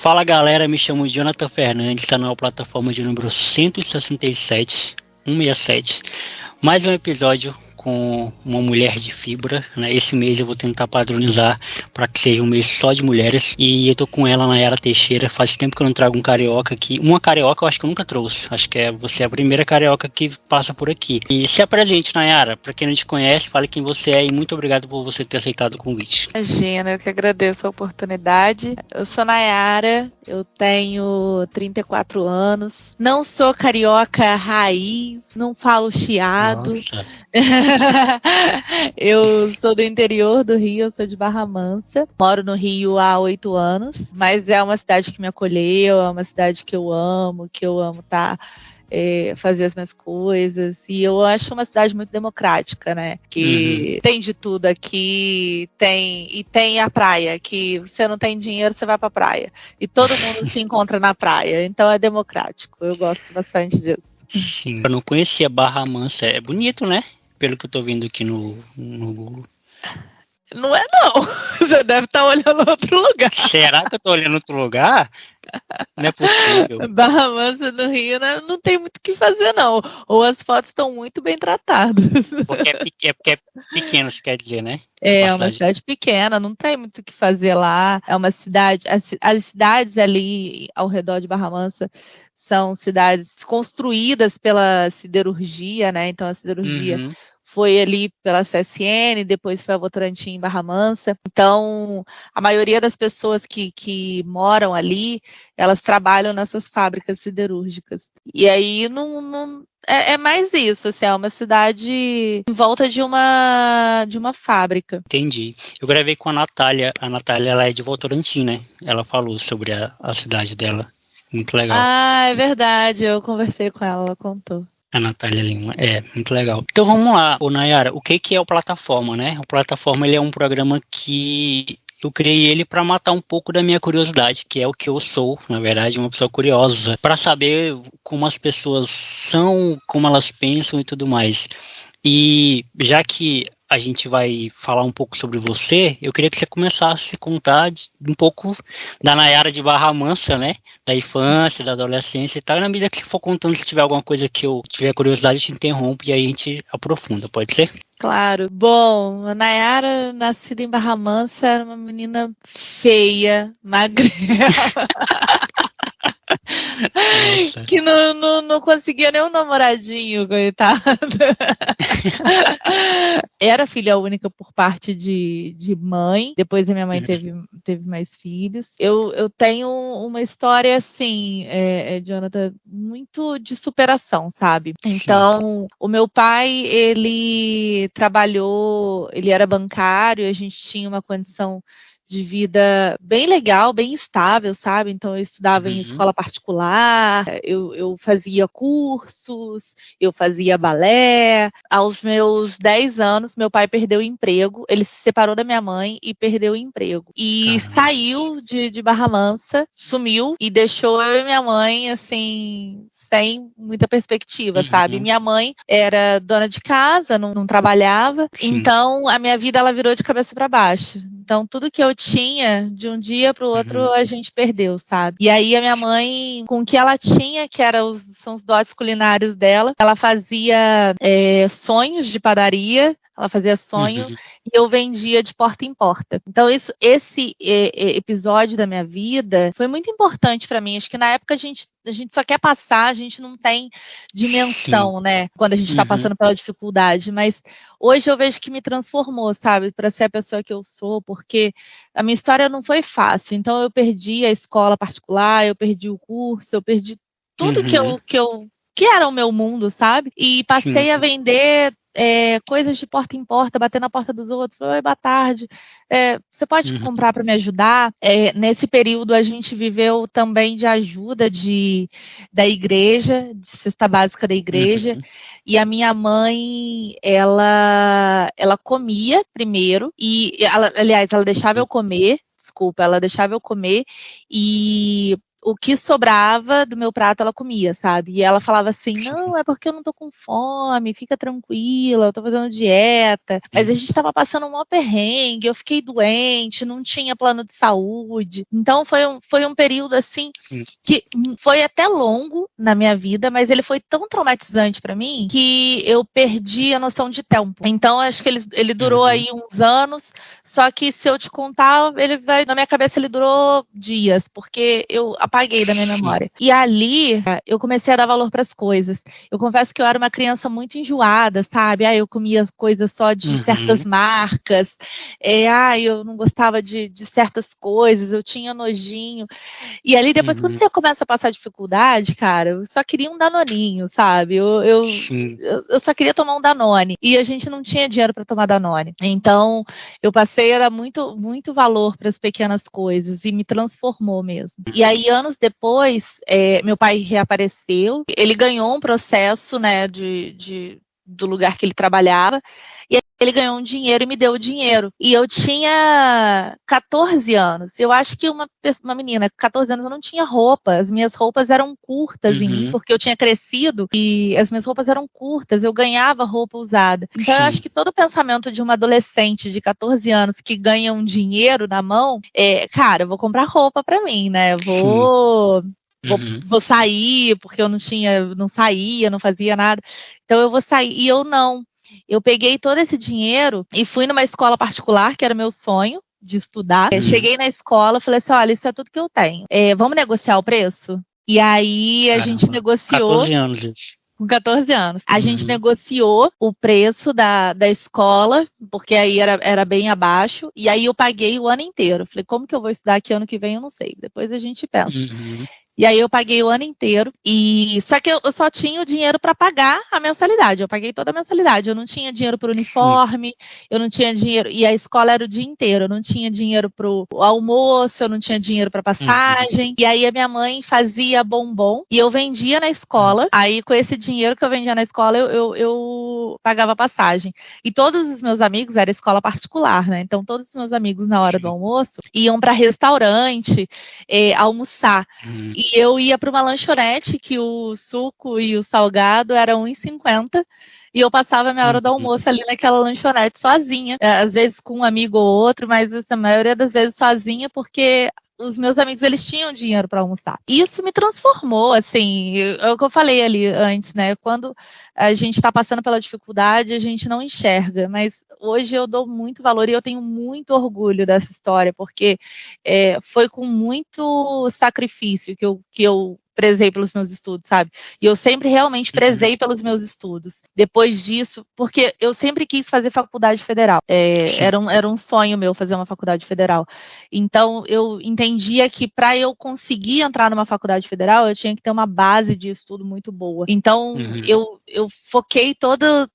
Fala galera, me chamo Jonathan Fernandes, está na plataforma de número 167, 167. Mais um episódio com uma mulher de fibra, né? Esse mês eu vou tentar padronizar para que seja um mês só de mulheres. E eu tô com ela, Nayara Teixeira. Faz tempo que eu não trago um carioca aqui. Uma carioca eu acho que eu nunca trouxe. Acho que você é a primeira carioca que passa por aqui. E se apresente, Nayara. Para quem não te conhece, fale quem você é e muito obrigado por você ter aceitado o convite. Imagina, eu que agradeço a oportunidade. Eu sou Nayara, eu tenho 34 anos. Não sou carioca raiz, não falo chiado. Nossa. Eu sou do interior do Rio, eu sou de Barra Mansa. Moro no Rio há 8 anos, mas é uma cidade que me acolheu, é uma cidade que eu amo fazer as minhas coisas, e eu acho uma cidade muito democrática, né, que tem de tudo aqui, tem a praia, que você não tem dinheiro, você vai pra praia, e todo mundo se encontra na praia, então é democrático, eu gosto bastante disso. Sim, eu não conhecia Barra Mansa, é bonito, né, pelo que eu tô vendo aqui no Google. Não é não, você deve estar olhando outro lugar. Será que eu tô olhando outro lugar? Não é possível. Barra Mansa no Rio, né, não tem muito o que fazer não, ou as fotos estão muito bem tratadas. Porque é pequeno, você quer dizer, né? É uma cidade pequena, não tem muito o que fazer lá, é uma cidade, as cidades ali ao redor de Barra Mansa são cidades construídas pela siderurgia, né, então a siderurgia foi ali pela CSN, depois foi a Votorantim em Barra Mansa. Então, a maioria das pessoas que moram ali, elas trabalham nessas fábricas siderúrgicas. E aí, é mais isso, assim, é uma cidade em volta de uma fábrica. Entendi. Eu gravei com a Natália. A Natália, ela é de Votorantim, né? Ela falou sobre a cidade dela. Muito legal. Ah, é verdade. Eu conversei com ela contou. A Natália Lima, muito legal. Então vamos lá, Nayara, o que é o Plataforma, né? O Plataforma, ele é um programa que eu criei ele para matar um pouco da minha curiosidade, que é o que eu sou, na verdade, uma pessoa curiosa, para saber como as pessoas são, como elas pensam e tudo mais. E já que a gente vai falar um pouco sobre você, eu queria que você começasse a contar um pouco da Nayara de Barra Mansa, né? Da infância, da adolescência e tal. E na medida que você for contando, se tiver alguma coisa que eu tiver curiosidade, eu te interrompo e aí a gente aprofunda, pode ser? Claro. Bom, a Nayara, nascida em Barra Mansa, era uma menina feia, magrela. Nossa. Que não conseguia nem um namoradinho, coitada. Era filha única por parte de mãe, depois a minha mãe teve mais filhos. Eu tenho uma história, assim, Jonathan, muito de superação, sabe? Então, o meu pai, ele trabalhou, ele era bancário, a gente tinha uma condição de vida bem legal, bem estável, sabe? Então, eu estudava em escola particular, eu fazia cursos, eu fazia balé. Aos meus 10 anos, meu pai perdeu o emprego, ele se separou da minha mãe e perdeu o emprego. E saiu de Barra Mansa, sumiu e deixou eu e minha mãe, assim, sem muita perspectiva, sabe? Minha mãe era dona de casa, não trabalhava, então a minha vida ela virou de cabeça para baixo. Então, tudo que eu tinha, de um dia para o outro, a gente perdeu, sabe? E aí, a minha mãe, com o que ela tinha, que são os dotes culinários dela, ela fazia sonhos de padaria, ela fazia sonho e eu vendia de porta em porta. Então, esse episódio da minha vida foi muito importante para mim. Acho que na época a gente só quer passar, a gente não tem dimensão, né? Quando a gente está passando pela dificuldade. Mas hoje eu vejo que me transformou, sabe? Para ser a pessoa que eu sou, porque a minha história não foi fácil. Então, eu perdi a escola particular, eu perdi o curso, eu perdi tudo que era o meu mundo, sabe? E passei a vender coisas de porta em porta, bater na porta dos outros. Oi, boa tarde. Você pode comprar para me ajudar? Nesse período, a gente viveu também de ajuda da igreja, de cesta básica da igreja. E a minha mãe, ela comia primeiro, aliás, ela deixava eu comer. Desculpa, ela deixava eu comer e o que sobrava do meu prato ela comia, sabe? E ela falava assim, não, é porque eu não tô com fome, fica tranquila, eu tô fazendo dieta. Mas a gente tava passando um maior perrengue, eu fiquei doente, não tinha plano de saúde. Então foi um período assim que foi até longo na minha vida, mas ele foi tão traumatizante para mim que eu perdi a noção de tempo. Então acho que ele durou aí uns anos, só que se eu te contar, na minha cabeça ele durou dias, porque eu apaguei da minha memória. E ali eu comecei a dar valor para as coisas. Eu confesso que eu era uma criança muito enjoada, sabe? Eu comia coisas só de certas marcas. Eu não gostava de certas coisas, eu tinha nojinho. E ali depois, quando você começa a passar dificuldade, cara, eu só queria um danoninho, sabe? Eu só queria tomar um Danone. E a gente não tinha dinheiro para tomar Danone. Então, eu passei a dar muito, muito valor para as pequenas coisas e me transformou mesmo. E aí, anos depois, meu pai reapareceu. Ele ganhou um processo, né, do lugar que ele trabalhava, e ele ganhou um dinheiro e me deu o dinheiro. E eu tinha 14 anos. Eu acho que uma menina com 14 anos, eu não tinha roupa. As minhas roupas eram curtas em mim, porque eu tinha crescido e as minhas roupas eram curtas. Eu ganhava roupa usada. Então, eu acho que todo o pensamento de uma adolescente de 14 anos que ganha um dinheiro na mão cara, eu vou comprar roupa pra mim, né? Eu vou sair, porque eu não saía, não fazia nada. Então eu vou sair. E eu não. Eu peguei todo esse dinheiro e fui numa escola particular, que era meu sonho de estudar. Cheguei na escola, falei assim, olha, isso é tudo que eu tenho. Vamos negociar o preço? E aí a gente negociou. 14 anos isso. Com 14 anos. A gente negociou o preço da escola, porque aí era bem abaixo, e aí eu paguei o ano inteiro. Falei, como que eu vou estudar aqui ano que vem? Eu não sei. Depois a gente pensa. E aí eu paguei o ano inteiro, só que eu só tinha o dinheiro para pagar a mensalidade, eu paguei toda a mensalidade, eu não tinha dinheiro para o uniforme, eu não tinha dinheiro, e a escola era o dia inteiro, eu não tinha dinheiro para o almoço, eu não tinha dinheiro para passagem, e aí a minha mãe fazia bombom, e eu vendia na escola, aí com esse dinheiro que eu vendia na escola, eu pagava passagem. E todos os meus amigos, era escola particular, né, então todos os meus amigos na hora do almoço, iam para restaurante, almoçar. E eu ia para uma lanchonete que o suco e o salgado eram R$1,50 e eu passava a minha hora do almoço ali naquela lanchonete sozinha, às vezes com um amigo ou outro, mas a maioria das vezes sozinha, porque os meus amigos, eles tinham dinheiro para almoçar. Isso me transformou, assim, é o que eu falei ali antes, né? Quando a gente está passando pela dificuldade, a gente não enxerga, mas hoje eu dou muito valor e eu tenho muito orgulho dessa história, porque foi com muito sacrifício que eu prezei pelos meus estudos, sabe? E eu sempre realmente prezei pelos meus estudos. Depois disso, porque eu sempre quis fazer faculdade federal. Era um sonho meu fazer uma faculdade federal. Então, eu entendia que para eu conseguir entrar numa faculdade federal, eu tinha que ter uma base de estudo muito boa. Então, eu foquei todo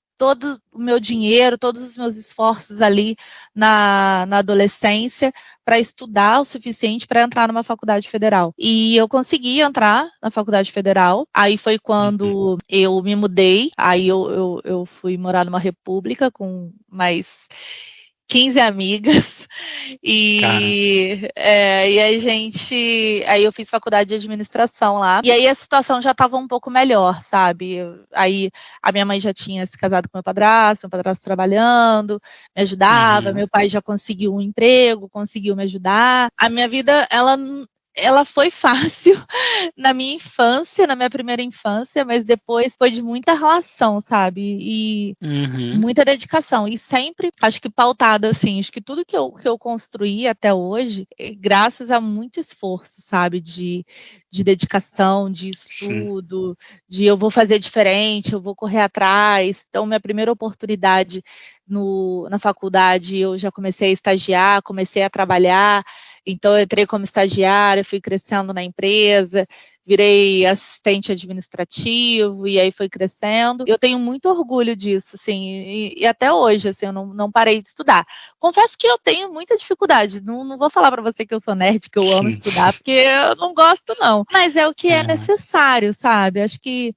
o meu dinheiro, todos os meus esforços ali na adolescência para estudar o suficiente para entrar numa faculdade federal. E eu consegui entrar na faculdade federal, aí foi quando eu me mudei, aí eu fui morar numa república com mais 15 amigas, e aí eu fiz faculdade de administração lá, e aí a situação já estava um pouco melhor, sabe? Aí a minha mãe já tinha se casado com meu padrasto trabalhando, me ajudava, meu pai já conseguiu um emprego, conseguiu me ajudar. A minha vida, ela foi fácil na minha infância, na minha primeira infância, mas depois foi de muita relação, sabe? E muita dedicação. E sempre, acho que pautada, assim, acho que tudo que eu construí até hoje, graças a muito esforço, sabe? De dedicação, de estudo, de eu vou fazer diferente, eu vou correr atrás. Então, minha primeira oportunidade na faculdade, eu já comecei a estagiar, comecei a trabalhar. Então, eu entrei como estagiária, fui crescendo na empresa, virei assistente administrativo, e aí foi crescendo. Eu tenho muito orgulho disso, assim, e até hoje, assim, eu não parei de estudar. Confesso que eu tenho muita dificuldade, não vou falar para você que eu sou nerd, que eu amo estudar, porque eu não gosto, não. Mas é o que é necessário, sabe?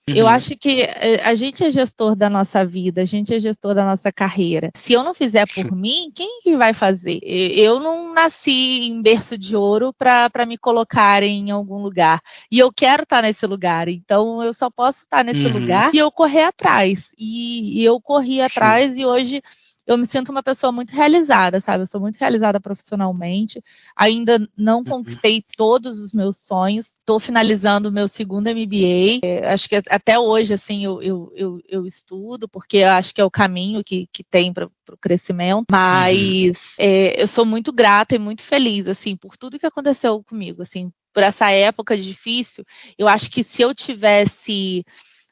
Eu acho que a gente é gestor da nossa vida, a gente é gestor da nossa carreira. Se eu não fizer por mim, quem que vai fazer? Eu não nasci em berço de ouro para me colocar em algum lugar. E eu quero estar nesse lugar. Então, eu só posso estar nesse lugar se eu correr atrás. E eu corri atrás e hoje eu me sinto uma pessoa muito realizada, sabe? Eu sou muito realizada profissionalmente. Ainda não conquistei todos os meus sonhos. Estou finalizando o meu segundo MBA. Acho que até hoje, assim, eu estudo, porque eu acho que é o caminho que tem para o crescimento. Mas eu sou muito grata e muito feliz, assim, por tudo que aconteceu comigo, assim, por essa época difícil. Eu acho que se eu tivesse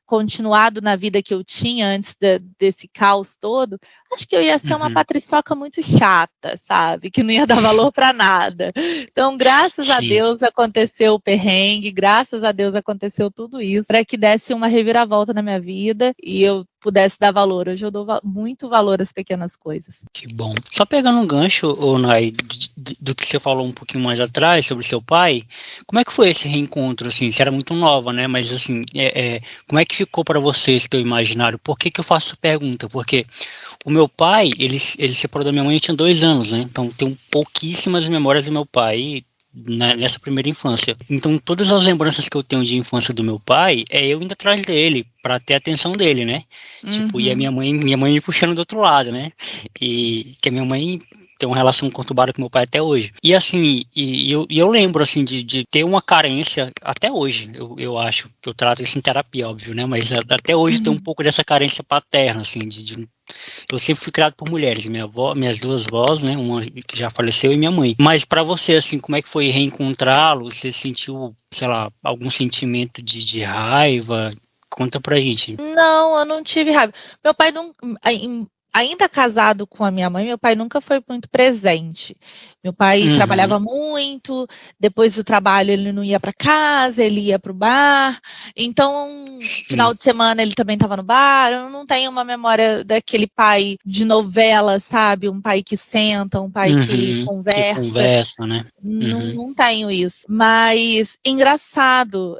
continuado na vida que eu tinha antes desse caos todo, acho que eu ia ser uma patriçoca muito chata, sabe? Que não ia dar valor para nada. Então, graças a Deus aconteceu o perrengue, graças a Deus aconteceu tudo isso, para que desse uma reviravolta na minha vida e eu pudesse dar valor. Hoje eu dou muito valor às pequenas coisas. Que bom. Só pegando um gancho, Nay, do que você falou um pouquinho mais atrás sobre seu pai, como é que foi esse reencontro, assim? Você era muito nova, né? Mas, assim, como é que ficou para você esse teu imaginário? Por que eu faço essa pergunta? Porque o meu pai, ele se separou da minha mãe, eu tinha 2 anos, né? Então, tenho pouquíssimas memórias do meu pai nessa primeira infância. Então, todas as lembranças que eu tenho de infância do meu pai é eu indo atrás dele, para ter a atenção dele, né? Tipo, e a minha mãe me puxando do outro lado, né? E que a minha mãe tem uma relação conturbada com meu pai até hoje. E assim, eu lembro, assim, de ter uma carência, até hoje, eu acho, que eu trato isso em terapia, óbvio, né? Mas até hoje tem um pouco dessa carência paterna, assim, eu sempre fui criado por mulheres, minhas 2 vós, né, uma que já faleceu e minha mãe. Mas para você, assim, como é que foi reencontrá-lo? Você sentiu, sei lá, algum sentimento de raiva? Conta pra gente. Não, eu não tive raiva. Meu pai não... Ainda casado com a minha mãe, meu pai nunca foi muito presente. Meu pai trabalhava muito, depois do trabalho ele não ia para casa, ele ia para o bar. Então, final de semana ele também estava no bar. Eu não tenho uma memória daquele pai de novela, sabe? Um pai que senta, um pai que conversa. Que conversa, né? Não tenho isso. Mas engraçado,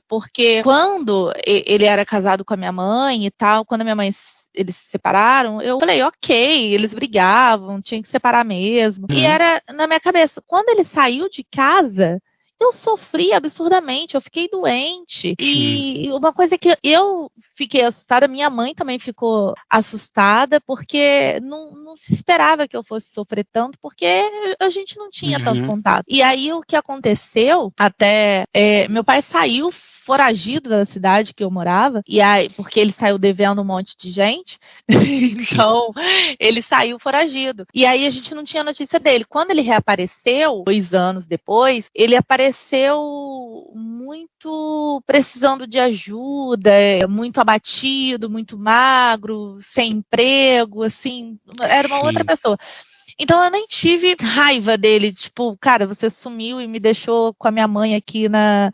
porque quando ele era casado com a minha mãe e tal, quando a minha mãe eles se separaram, eu falei, ok, eles brigavam, tinha que separar mesmo. E era na minha cabeça, quando ele saiu de casa, eu sofri absurdamente, eu fiquei doente. E uma coisa que eu fiquei assustada, minha mãe também ficou assustada, porque não se esperava que eu fosse sofrer tanto, porque a gente não tinha tanto contato. E aí o que aconteceu, meu pai saiu foragido da cidade que eu morava, e aí, porque ele saiu devendo um monte de gente, então ele saiu foragido. E aí a gente não tinha notícia dele. Quando ele reapareceu, 2 anos depois, ele apareceu muito precisando de ajuda, muito abatido, muito magro, sem emprego, assim, era uma outra pessoa. Então eu nem tive raiva dele, tipo, cara, você sumiu e me deixou com a minha mãe aqui na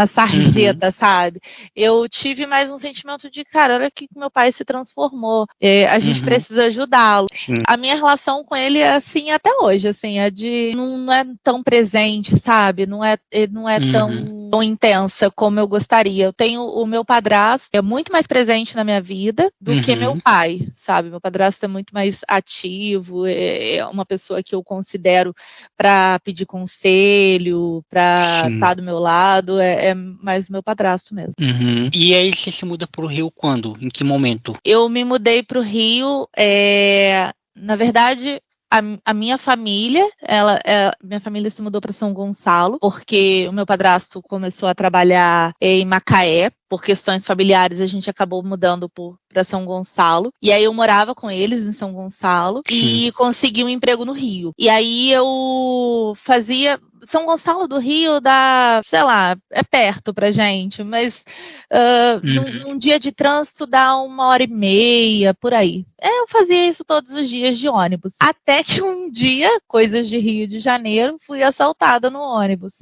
sarjeta, sabe? Eu tive mais um sentimento de, cara, olha que meu pai se transformou, a gente precisa ajudá-lo. A minha relação com ele é assim até hoje, assim, não é tão presente, sabe? Não é tão intensa como eu gostaria. Eu tenho o meu padrasto, é muito mais presente na minha vida do que meu pai, sabe? Meu padrasto é muito mais ativo, é uma pessoa que eu considero para pedir conselho, para estar do meu lado, é mais meu padrasto mesmo. E aí você se muda para o Rio quando? Em que momento? Eu me mudei para o Rio, na verdade, a minha família, minha família se mudou para São Gonçalo, porque o meu padrasto começou a trabalhar em Macaé. Por questões familiares, a gente acabou mudando para São Gonçalo. E aí eu morava com eles em São Gonçalo e consegui um emprego no Rio. E aí eu fazia... São Gonçalo do Rio dá, sei lá, é perto pra gente, mas num dia de trânsito dá 1h30, por aí. Eu fazia isso todos os dias de ônibus. Até que um dia, coisas de Rio de Janeiro, fui assaltada no ônibus.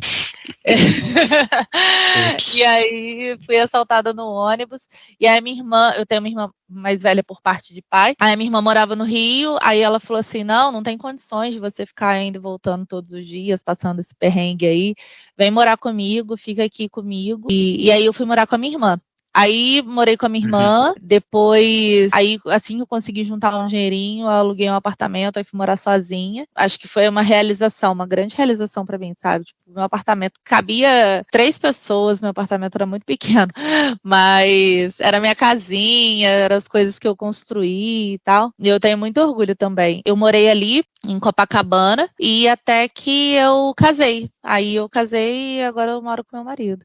E aí fui assaltada no ônibus. E aí minha irmã, eu tenho uma irmã mais velha por parte de pai. Aí minha irmã morava no Rio. Aí ela falou assim: não tem condições de você ficar indo e voltando todos os dias, passando esse perrengue aí. Vem morar comigo, fica aqui comigo. E aí eu fui morar com a minha irmã. Aí morei com a minha irmã, depois, aí assim que eu consegui juntar um dinheirinho, eu aluguei um apartamento, aí fui morar sozinha. Acho que foi uma realização, uma grande realização pra mim, sabe? Tipo, meu apartamento cabia 3 pessoas, meu apartamento era muito pequeno, mas era minha casinha, eram as coisas que eu construí e tal. E eu tenho muito orgulho também. Eu morei ali em Copacabana e até que eu casei. Aí eu casei e agora eu moro com meu marido.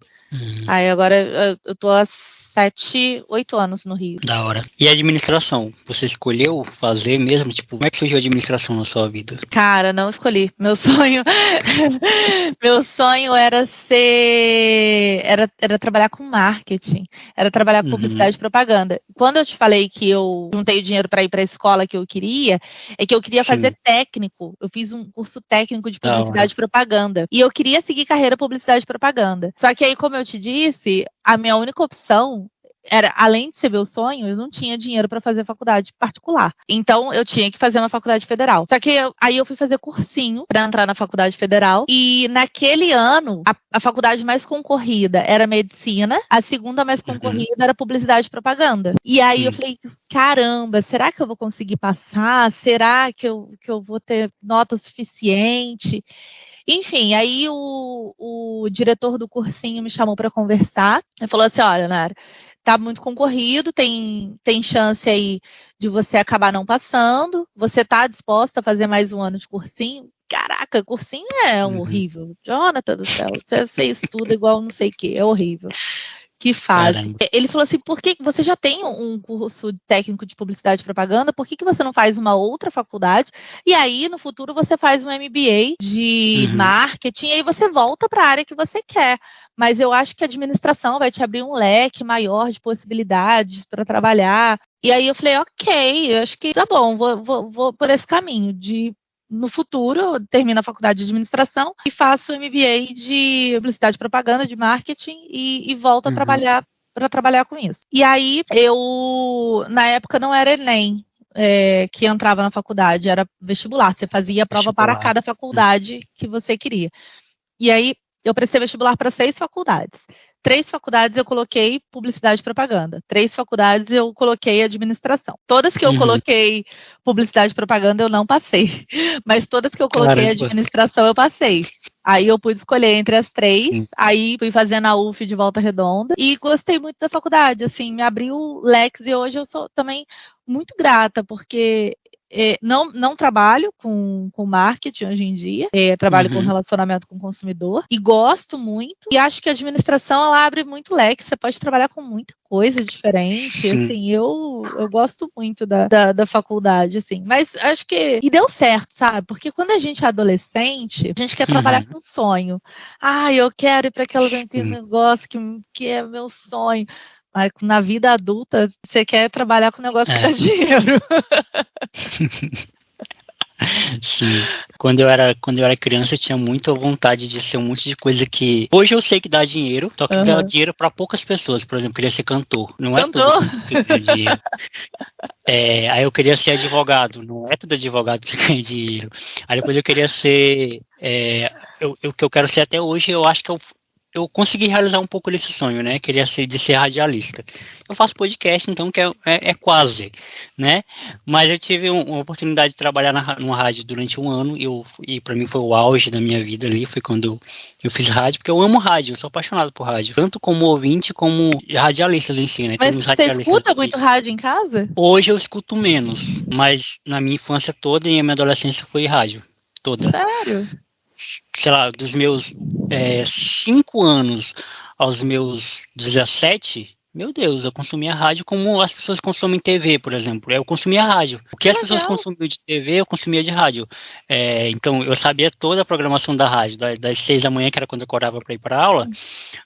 Aí agora eu tô há 7, 8 anos no Rio. Da hora. E a administração? Você escolheu fazer mesmo? Tipo, como é que surgiu a administração na sua vida? Cara, não escolhi. Meu sonho era era trabalhar com marketing, era trabalhar com publicidade e propaganda. Quando eu te falei que eu juntei o dinheiro para ir para a escola que eu queria, é que eu queria fazer técnico. Eu fiz um curso técnico de publicidade e propaganda. E eu queria seguir carreira publicidade e propaganda. Só que aí, como eu te disse, a minha única opção era, além de ser meu sonho, eu não tinha dinheiro para fazer faculdade particular. Então, eu tinha que fazer uma faculdade federal. Só que aí eu fui fazer cursinho para entrar na faculdade federal. E naquele ano, a faculdade mais concorrida era medicina, a segunda mais concorrida era publicidade e propaganda. E aí eu falei, caramba, será que eu vou conseguir passar? Será que eu vou ter nota suficiente? Enfim, aí o diretor do cursinho me chamou para conversar e falou assim: olha, Nara, tá muito concorrido, tem chance aí de você acabar não passando, você tá disposta a fazer mais um ano de cursinho? Caraca, cursinho é horrível. Jonathan do céu, você estuda igual não sei o que, é horrível. Que fase. Caramba. Ele falou assim, por que você já tem um curso técnico de publicidade e propaganda, por que você não faz uma outra faculdade? E aí, no futuro, você faz um MBA de marketing, e aí você volta para a área que você quer. Mas eu acho que a administração vai te abrir um leque maior de possibilidades para trabalhar. E aí eu falei, ok, eu acho que tá bom, vou por esse caminho de... No futuro, eu termino a faculdade de administração e faço o MBA de publicidade e propaganda, de marketing e volto a trabalhar para trabalhar com isso. E aí, na época não era Enem que entrava na faculdade, era vestibular. Você fazia a prova para cada faculdade que você queria. E aí, eu prestei vestibular para 6 faculdades. 3 faculdades eu coloquei publicidade e propaganda. 3 faculdades eu coloquei administração. Todas que eu coloquei publicidade e propaganda eu não passei. Mas todas que eu coloquei administração eu passei. Aí eu pude escolher entre as 3. Aí fui fazendo a UF de Volta Redonda. E gostei muito da faculdade. Assim, me abriu leques e hoje eu sou também muito grata, porque... não trabalho com marketing hoje em dia, trabalho com relacionamento com o consumidor e gosto muito, e acho que a administração ela abre muito leque, você pode trabalhar com muita coisa diferente, assim, eu gosto muito da faculdade, assim, mas acho que, e deu certo, sabe, porque quando a gente é adolescente, a gente quer trabalhar com sonho, eu quero ir para aquela negócio que é meu sonho. Mas na vida adulta, você quer trabalhar com negócio que dá dinheiro. Sim. Quando eu era criança, eu tinha muita vontade de ser um monte de coisa que... Hoje eu sei que dá dinheiro, só que dá dinheiro para poucas pessoas. Por exemplo, eu queria ser cantor. Não é todo mundo que ganha dinheiro. Aí eu queria ser advogado. Não é todo advogado que ganha dinheiro. Aí depois eu queria ser... o que eu quero ser até hoje, eu acho que eu consegui realizar um pouco desse sonho, né? Queria ser radialista. Eu faço podcast, então que é quase, né? Mas eu tive uma oportunidade de trabalhar numa rádio durante um ano e para mim foi o auge da minha vida ali, foi quando eu fiz rádio, porque eu amo rádio, eu sou apaixonado por rádio, tanto como ouvinte como radialistas em si, né? Mas você escuta muito rádio em casa? Hoje eu escuto menos, mas na minha infância toda e na minha adolescência foi rádio, toda. Sério? Sei lá, dos meus 5 anos aos meus 17, meu Deus, eu consumia rádio como as pessoas consomem TV, por exemplo. Eu consumia rádio. O que as pessoas consumiam de TV, eu consumia de rádio. Então, eu sabia toda a programação da rádio, das 6 da manhã, que era quando eu acordava para ir para aula,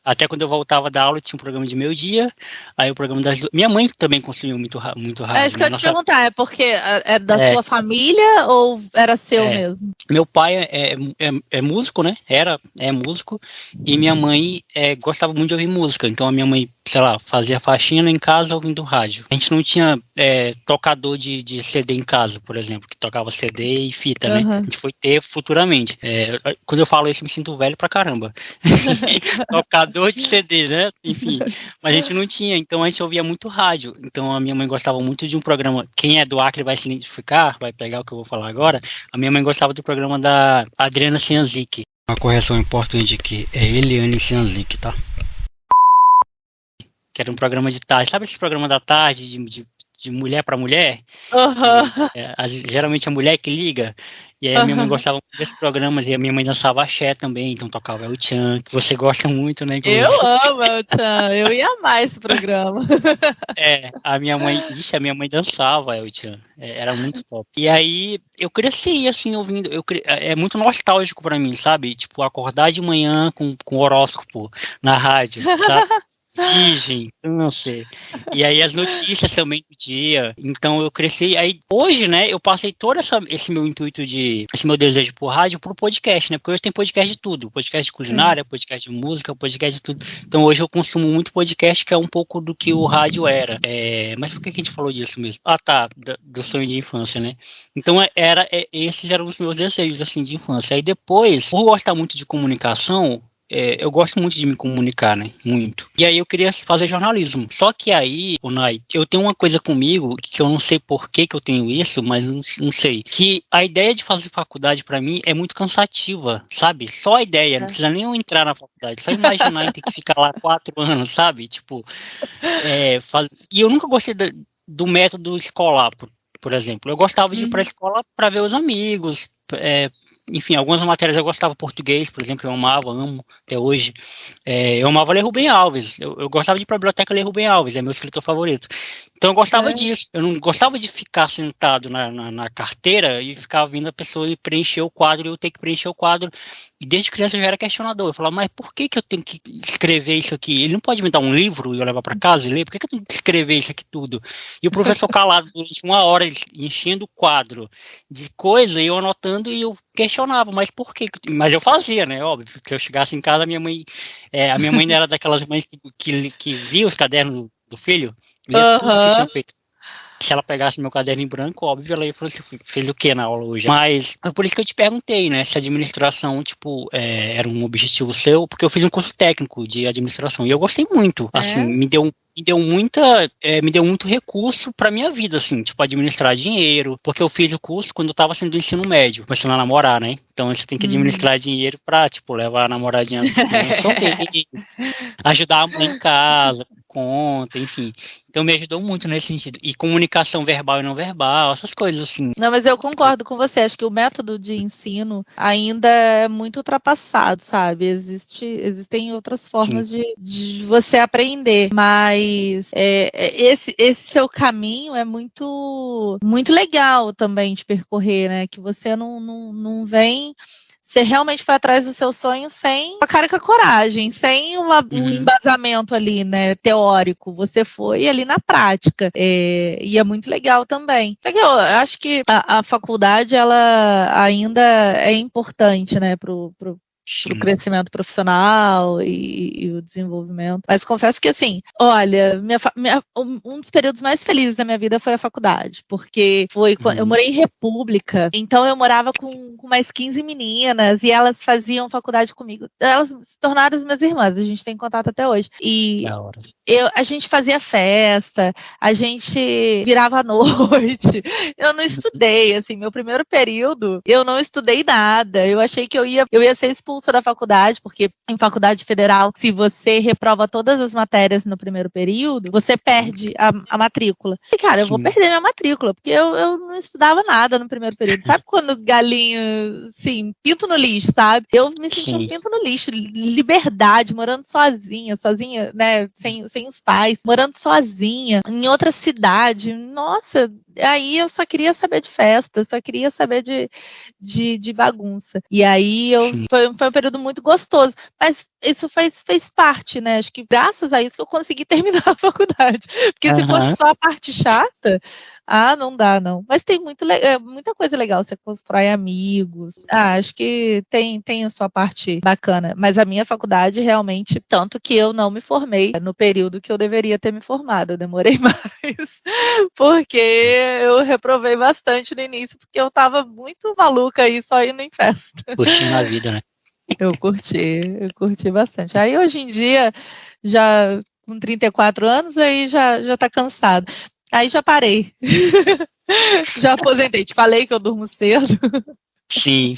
até quando eu voltava da aula, tinha um programa de meio-dia, aí o programa das... Minha mãe também consumiu muito rádio. É isso que eu ia te perguntar, é porque é da sua família ou era seu mesmo? Meu pai é músico, né? É músico, e minha mãe gostava muito de ouvir música, então a minha mãe, sei lá, fazia faxina em casa ouvindo rádio. A gente não tinha tocador de CD em casa, por exemplo, que tocava CD e fita, né? A gente foi ter futuramente. Quando eu falo isso, eu me sinto velho pra caramba. Tocador de CD, né? Enfim, mas a gente não tinha, então a gente ouvia muito rádio. Então a minha mãe gostava muito de um programa, quem é do Acre vai se identificar, vai pegar o que eu vou falar agora. A minha mãe gostava do programa da Adriana Cianzik. Uma correção importante aqui, é Eliane Cianzik, tá? Que era um programa de tarde. Sabe esse programa da tarde de mulher para mulher? Geralmente a mulher que liga. E aí a minha mãe gostava muito desses programas, e a minha mãe dançava axé também, então tocava El Chan, que você gosta muito, né? Eu amo El Chan, eu ia amar esse programa. A minha mãe dançava El Chan, era muito top. E aí eu cresci assim ouvindo, é muito nostálgico pra mim, sabe? Tipo, acordar de manhã com horóscopo na rádio, sabe? Virgem, câncer, e aí as notícias também do dia. Então eu cresci, aí hoje, né, eu passei todo esse meu intuito esse meu desejo por rádio pro podcast, né, porque hoje tem podcast de tudo, podcast de culinária, podcast de música, podcast de tudo. Então hoje eu consumo muito podcast, que é um pouco do que o rádio era. Mas por que a gente falou disso mesmo? Do sonho de infância, né? Então esses eram os meus desejos, assim, de infância. Aí depois, por gostar muito de comunicação, eu gosto muito de me comunicar, né? Muito. E aí eu queria fazer jornalismo. Só que aí, Unai, eu tenho uma coisa comigo que eu não sei por que eu tenho isso, mas não sei. Que a ideia de fazer faculdade pra mim é muito cansativa, sabe? Só a ideia, não precisa nem eu entrar na faculdade. Só imaginar e ter que ficar lá 4 anos, sabe? Tipo, E eu nunca gostei do método escolar, por exemplo. Eu gostava de ir pra escola pra ver os amigos, enfim, algumas matérias eu gostava. Português, por exemplo, eu amo até hoje. Eu amava ler Rubem Alves, eu gostava de ir para a biblioteca ler Rubem Alves, é meu escritor favorito. Então eu gostava disso, eu não gostava de ficar sentado na carteira e ficar vendo a pessoa preencher o quadro e eu ter que preencher o quadro. E desde criança eu já era questionador, eu falava, mas por que eu tenho que escrever isso aqui? Ele não pode me dar um livro e eu levar para casa e ler? Por que eu tenho que escrever isso aqui tudo? E o professor calado durante 1 hora enchendo o quadro de coisa e eu anotando, e eu questionava, mas por quê? Mas eu fazia, né? Óbvio, porque se eu chegasse em casa, a minha mãe não era daquelas mães que via os cadernos do filho, via tudo que tinha feito. Se ela pegasse meu caderno em branco, óbvio, ela ia falar assim, fez o que na aula hoje? Mas é por isso que eu te perguntei, né? Se a administração, tipo, era um objetivo seu, porque eu fiz um curso técnico de administração e eu gostei muito. Assim, me deu muito recurso pra minha vida, assim, tipo, administrar dinheiro, porque eu fiz o curso quando eu tava saindo do ensino médio, começando a namorar, né? Então você tem que administrar dinheiro pra, tipo, levar a namoradinha no sorvete, ajudar a mãe em casa, conta, enfim. Então me ajudou muito nesse sentido. E comunicação verbal e não verbal, essas coisas assim. Não, mas eu concordo com você. Acho que o método de ensino ainda é muito ultrapassado, sabe? Existem outras formas de você aprender. Mas esse seu caminho é muito, muito legal também de percorrer, né? Que você não vem... Você realmente foi atrás do seu sonho sem a cara e a coragem, sem um embasamento ali, né, teórico. Você foi ali na prática. E é muito legal também. Só que eu acho que a faculdade, ela ainda é importante, né, pro crescimento profissional e o desenvolvimento. Mas confesso que, assim, olha, um dos períodos mais felizes da minha vida foi a faculdade, porque foi quando eu morei em República, então eu morava com mais 15 meninas, e elas faziam faculdade comigo. Elas se tornaram as minhas irmãs, a gente tem contato até hoje. E a gente fazia festa, a gente virava à noite. Eu não estudei, assim, meu primeiro período, eu não estudei nada. Eu achei que eu ia ser expulsa expulsa da faculdade, porque em faculdade federal, se você reprova todas as matérias no primeiro período, você perde a matrícula. E, cara, eu vou perder minha matrícula, porque eu não estudava nada no primeiro período. Sabe quando galinho, assim, pinto no lixo, sabe? Eu me senti um pinto no lixo, liberdade, morando sozinha, né, sem os pais, morando sozinha, em outra cidade. Nossa, aí eu só queria saber de festa, só queria saber de bagunça. E aí foi um período muito gostoso. Mas isso fez parte, né? Acho que graças a isso que eu consegui terminar a faculdade. Porque se fosse só a parte chata, não dá, não. Mas tem muita coisa legal. Você constrói amigos. Acho que tem a sua parte bacana. Mas a minha faculdade, realmente, tanto que eu não me formei no período que eu deveria ter me formado. Eu demorei mais. Porque eu reprovei bastante no início, porque eu tava muito maluca aí, só indo em festa. Curtindo a vida, né? Eu curti bastante. Aí, hoje em dia, já com 34 anos, aí já tá cansado. Aí já parei. Já aposentei. Te falei que eu durmo cedo. Sim.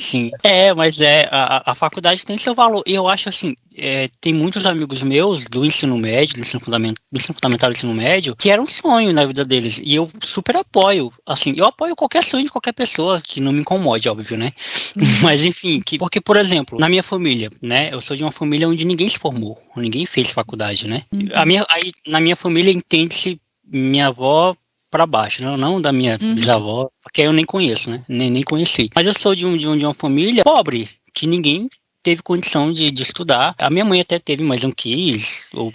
Mas a faculdade tem seu valor. E eu acho assim, tem muitos amigos meus do ensino médio, do ensino fundamental e do ensino médio, que era um sonho na vida deles. E eu super apoio. Assim, eu apoio qualquer sonho de qualquer pessoa, que não me incomode, óbvio, né? Mas enfim, porque, por exemplo, na minha família, né? Eu sou de uma família onde ninguém se formou, ninguém fez faculdade, né? Aí, na minha família, entende-se minha avó para baixo, não da minha bisavó, porque eu nem conheço, né? Nem conheci. Mas eu sou de uma família pobre, que ninguém teve condição de estudar. A minha mãe até teve, mas não quis, ou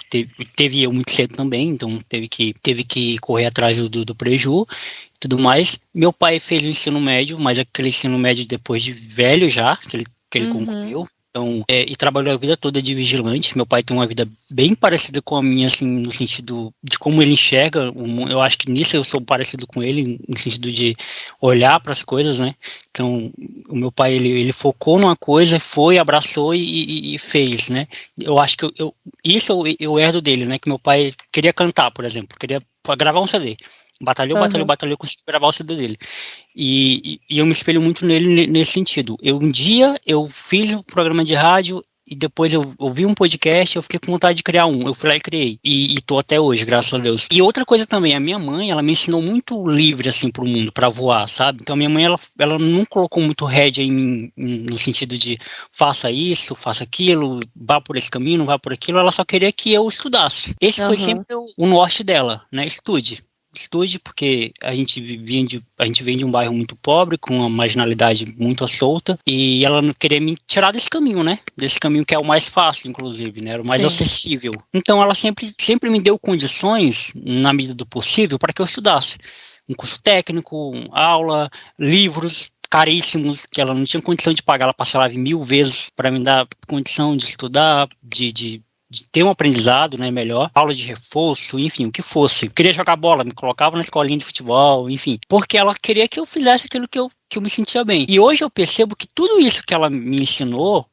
teve eu muito cedo também, então teve que correr atrás do preju e tudo mais. Meu pai fez o ensino médio, mas aquele ensino médio depois de velho já, que ele concluiu. Então, e trabalhou a vida toda de vigilante. Meu pai tem uma vida bem parecida com a minha, assim, no sentido de como ele enxerga. Eu acho que nisso eu sou parecido com ele, no sentido de olhar para as coisas, né? Então, o meu pai, ele focou numa coisa, foi, abraçou e fez, né? Eu acho que eu herdo dele, né? Que meu pai queria cantar, por exemplo, queria gravar um CD. Batalhou, conseguiu gravar o CD dele. E eu me espelho muito nele nesse sentido. Um dia eu fiz um programa de rádio e depois eu ouvi um podcast, eu fiquei com vontade de criar um. Eu fui lá e criei. E tô até hoje, graças a Deus. E outra coisa também, a minha mãe, ela me ensinou muito livre, assim, pro mundo, pra voar, sabe? Então a minha mãe, ela não colocou muito rédea em mim, no sentido de faça isso, faça aquilo, vá por esse caminho, não vá por aquilo. Ela só queria que eu estudasse. Esse foi sempre o norte dela, né? Estude, porque a gente vem de um bairro muito pobre, com uma marginalidade muito solta, e ela não queria me tirar desse caminho, né? Desse caminho que é o mais fácil, inclusive, né? Era o mais acessível. Então ela sempre me deu condições, na medida do possível, para que eu estudasse. Um curso técnico, aula, livros caríssimos, que ela não tinha condição de pagar, ela parcelava 1000 vezes para me dar condição de estudar, de ter um aprendizado, né, melhor, aula de reforço, enfim, o que fosse. Queria jogar bola, me colocava na escolinha de futebol, enfim, porque ela queria que eu fizesse aquilo que eu me sentia bem. E hoje eu percebo que tudo isso que ela me ensinou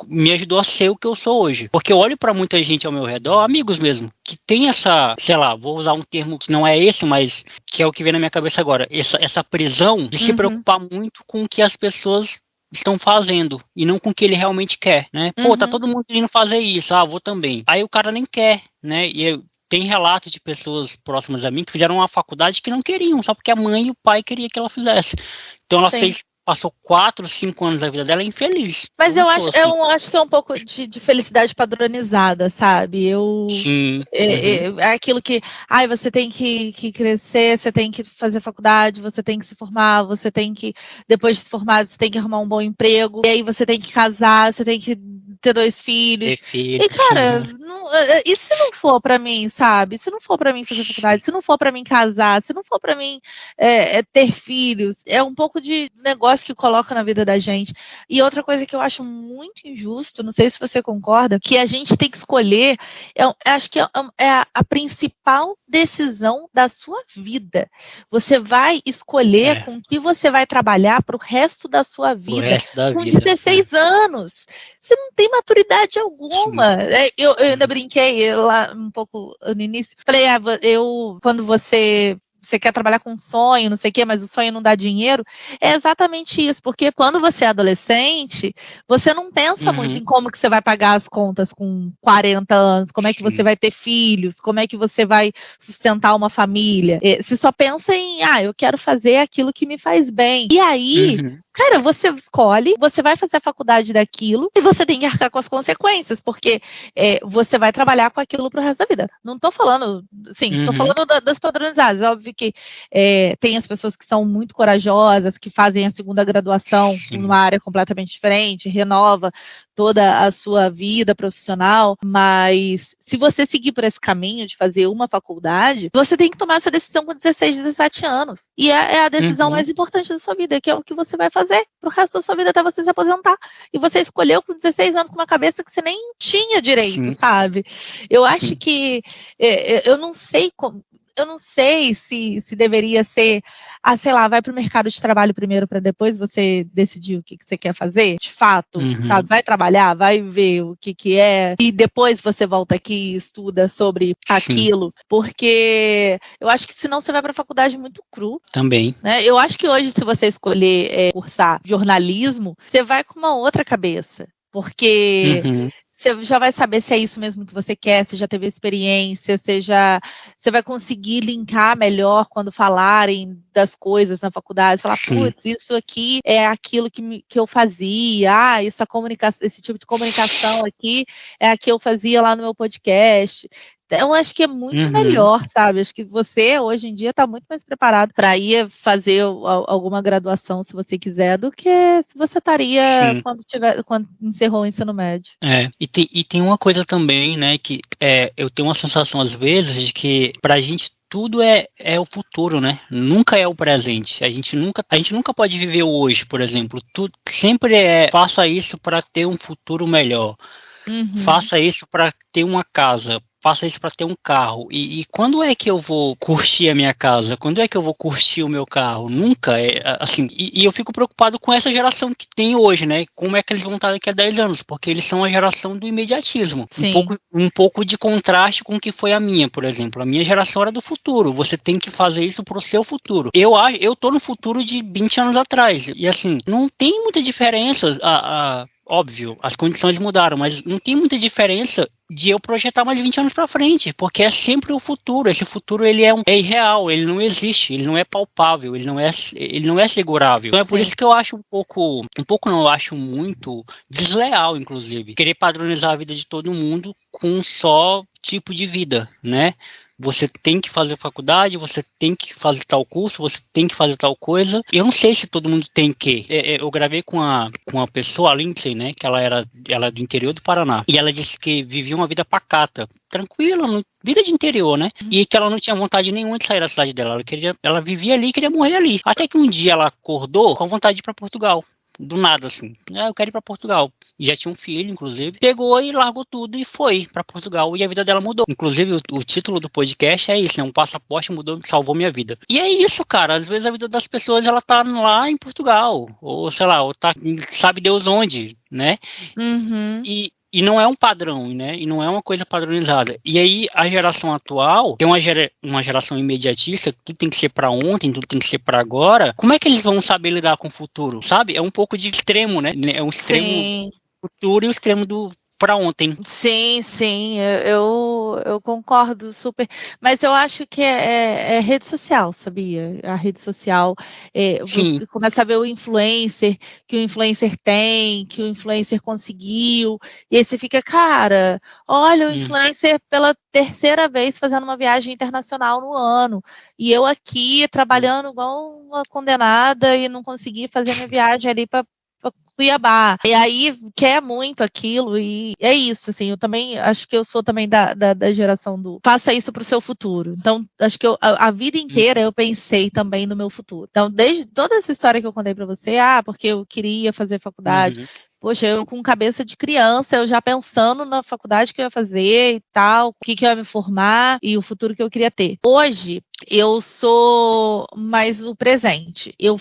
me ajudou a ser o que eu sou hoje. Porque eu olho para muita gente ao meu redor, amigos mesmo, que tem essa, sei lá, vou usar um termo que não é esse, mas que é o que vem na minha cabeça agora, essa prisão de se preocupar muito com o que as pessoas estão fazendo e não com o que ele realmente quer, né? Pô, tá todo mundo querendo fazer isso, vou também. Aí o cara nem quer, né? E tem relatos de pessoas próximas a mim que fizeram uma faculdade que não queriam, só porque a mãe e o pai queriam que ela fizesse. Então ela passou 4, 5 anos da vida dela infeliz. Mas eu acho que é um pouco de felicidade padronizada, sabe? Sim. É aquilo que, você tem que crescer, você tem que fazer faculdade, você tem que se formar, você tem que, depois de se formar, você tem que arrumar um bom emprego, e aí você tem que casar, você tem que ter 2 filhos. E, cara, e se não for pra mim, sabe? Se não for pra mim fazer faculdade, se não for pra mim casar, se não for pra mim ter filhos, é um pouco de negócio que coloca na vida da gente. E outra coisa que eu acho muito injusto, não sei se você concorda, que a gente tem que escolher, acho que é a principal decisão da sua vida. Você vai escolher com que você vai trabalhar pro resto da sua vida. Com 16 anos. Você não tem maturidade alguma. Eu ainda brinquei lá um pouco no início. Falei, quando você você quer trabalhar com um sonho, não sei o quê, mas o sonho não dá dinheiro, é exatamente isso, porque quando você é adolescente, você não pensa muito em como que você vai pagar as contas com 40 anos, como é que você vai ter filhos, como é que você vai sustentar uma família. Você só pensa em, eu quero fazer aquilo que me faz bem. E aí, cara, você escolhe, você vai fazer a faculdade daquilo e você tem que arcar com as consequências, porque você vai trabalhar com aquilo pro resto da vida. Não tô falando, sim, tô falando das padronizadas. Óbvio que tem as pessoas que são muito corajosas, que fazem a segunda graduação numa área completamente diferente, renova toda a sua vida profissional, mas se você seguir por esse caminho de fazer uma faculdade, você tem que tomar essa decisão com 16, 17 anos. E é a decisão mais importante da sua vida, que é o que você vai fazer pro resto da sua vida até você se aposentar. E você escolheu com 16 anos com uma cabeça que você nem tinha direito, sabe? Eu acho que eu não sei como. Eu não sei se deveria ser, sei lá, vai para o mercado de trabalho primeiro para depois você decidir o que você quer fazer, de fato, sabe? Vai trabalhar, vai ver o que é, e depois você volta aqui e estuda sobre aquilo, porque eu acho que senão você vai para a faculdade muito cru. Também. Né? Eu acho que hoje, se você escolher cursar jornalismo, você vai com uma outra cabeça, porque... Você já vai saber se é isso mesmo que você quer, se já teve experiência, você vai conseguir linkar melhor quando falarem das coisas na faculdade, falar, putz, isso aqui é aquilo que eu fazia, esse tipo de comunicação aqui é a que eu fazia lá no meu podcast. Então, eu acho que é muito melhor, sabe? Acho que você, hoje em dia, está muito mais preparado para ir fazer alguma graduação, se você quiser, do que se você estaria quando encerrou o ensino médio. E tem uma coisa também, né, que eu tenho uma sensação, às vezes, de que pra gente tudo é o futuro, né? Nunca é o presente. A gente nunca pode viver o hoje, por exemplo. Tudo sempre faça isso para ter um futuro melhor. Faça isso para ter uma casa. Faça isso para ter um carro. E quando é que eu vou curtir a minha casa? Quando é que eu vou curtir o meu carro? Nunca. Assim, e eu fico preocupado com essa geração que tem hoje, né? Como é que eles vão estar daqui a 10 anos? Porque eles são a geração do imediatismo. Um pouco de contraste com o que foi a minha, por exemplo. A minha geração era do futuro. Você tem que fazer isso pro seu futuro. Eu tô no futuro de 20 anos atrás. E assim, não tem muita diferença. Óbvio, as condições mudaram, mas não tem muita diferença de eu projetar mais 20 anos para frente, porque é sempre o futuro. Esse futuro ele é irreal, ele não existe, ele não é palpável, ele não é segurável. Então é por isso que eu acho eu acho muito desleal, inclusive, querer padronizar a vida de todo mundo com um só tipo de vida, né? Você tem que fazer faculdade, você tem que fazer tal curso, você tem que fazer tal coisa. Eu não sei se todo mundo tem que. Eu gravei com uma pessoa, a Lindsay, né? Que ela é do interior do Paraná. E ela disse que vivia uma vida pacata, tranquila, vida de interior, né? E que ela não tinha vontade nenhuma de sair da cidade dela. Ela vivia ali e queria morrer ali. Até que um dia ela acordou com vontade de ir para Portugal. Do nada, assim. Eu quero ir para Portugal. E já tinha um filho, inclusive. Pegou e largou tudo e foi para Portugal. E a vida dela mudou. Inclusive, o título do podcast é isso, né? Um passaporte salvou minha vida. E é isso, cara. Às vezes a vida das pessoas, ela tá lá em Portugal. Ou, sei lá, ou tá sabe Deus onde, né? E não é um padrão, né? E não é uma coisa padronizada. E aí, a geração atual, que é uma geração imediatista, tudo tem que ser para ontem, tudo tem que ser para agora. Como é que eles vão saber lidar com o futuro? Sabe? É um pouco de extremo, né? É um extremo futuro e o extremo do para ontem. Sim, eu concordo super, mas eu acho que é rede social, sabia? A rede social, você começa a ver o influencer, que o influencer tem, que o influencer conseguiu, e aí você fica, cara, olha o influencer pela terceira vez fazendo uma viagem internacional no ano, e eu aqui trabalhando igual uma condenada e não consegui fazer minha viagem ali para Cuiabá. E aí quer muito aquilo e é isso, assim, eu também acho que eu sou também da geração do faça isso pro seu futuro. Então, acho que a vida inteira eu pensei também no meu futuro. Então, desde toda essa história que eu contei para você, porque eu queria fazer faculdade, poxa, eu com cabeça de criança, eu já pensando na faculdade que eu ia fazer e tal, o que eu ia me formar e o futuro que eu queria ter. Hoje, eu sou mais o presente. Eu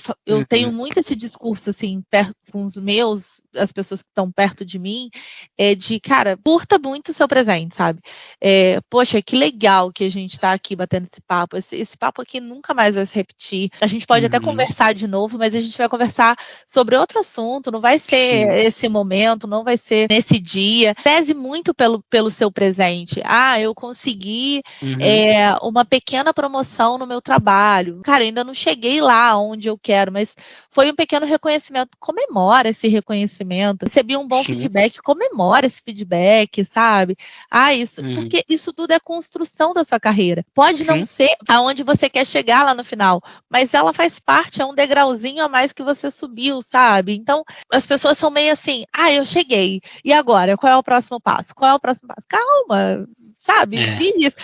tenho muito esse discurso, assim, perto com os meus as pessoas que estão perto de mim, cara, curta muito o seu presente, sabe? Poxa, que legal que a gente tá aqui batendo esse papo. Esse papo aqui nunca mais vai se repetir. A gente pode até conversar de novo, mas a gente vai conversar sobre outro assunto, não vai ser esse momento, não vai ser nesse dia. Preze muito pelo seu presente. Eu consegui uma pequena promoção no meu trabalho. Cara, eu ainda não cheguei lá onde eu quero, mas foi um pequeno reconhecimento. Comemora esse reconhecimento. Recebi um bom feedback, comemora esse feedback, sabe? Porque isso tudo é construção da sua carreira. Pode não ser aonde você quer chegar lá no final, mas ela faz parte, é um degrauzinho a mais que você subiu, sabe? Então, as pessoas são meio assim, eu cheguei, e agora? Qual é o próximo passo? Qual é o próximo passo? Calma, sabe? Vive isso.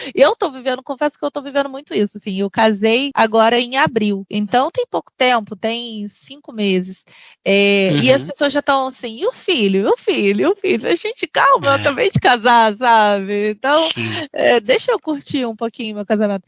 Confesso que eu tô vivendo muito isso, assim, eu casei agora em abril, então tem pouco tempo, tem 5 meses, e as pessoas já estão assim, e o filho? A gente, calma, eu acabei de casar, sabe? Então, deixa eu curtir um pouquinho meu casamento.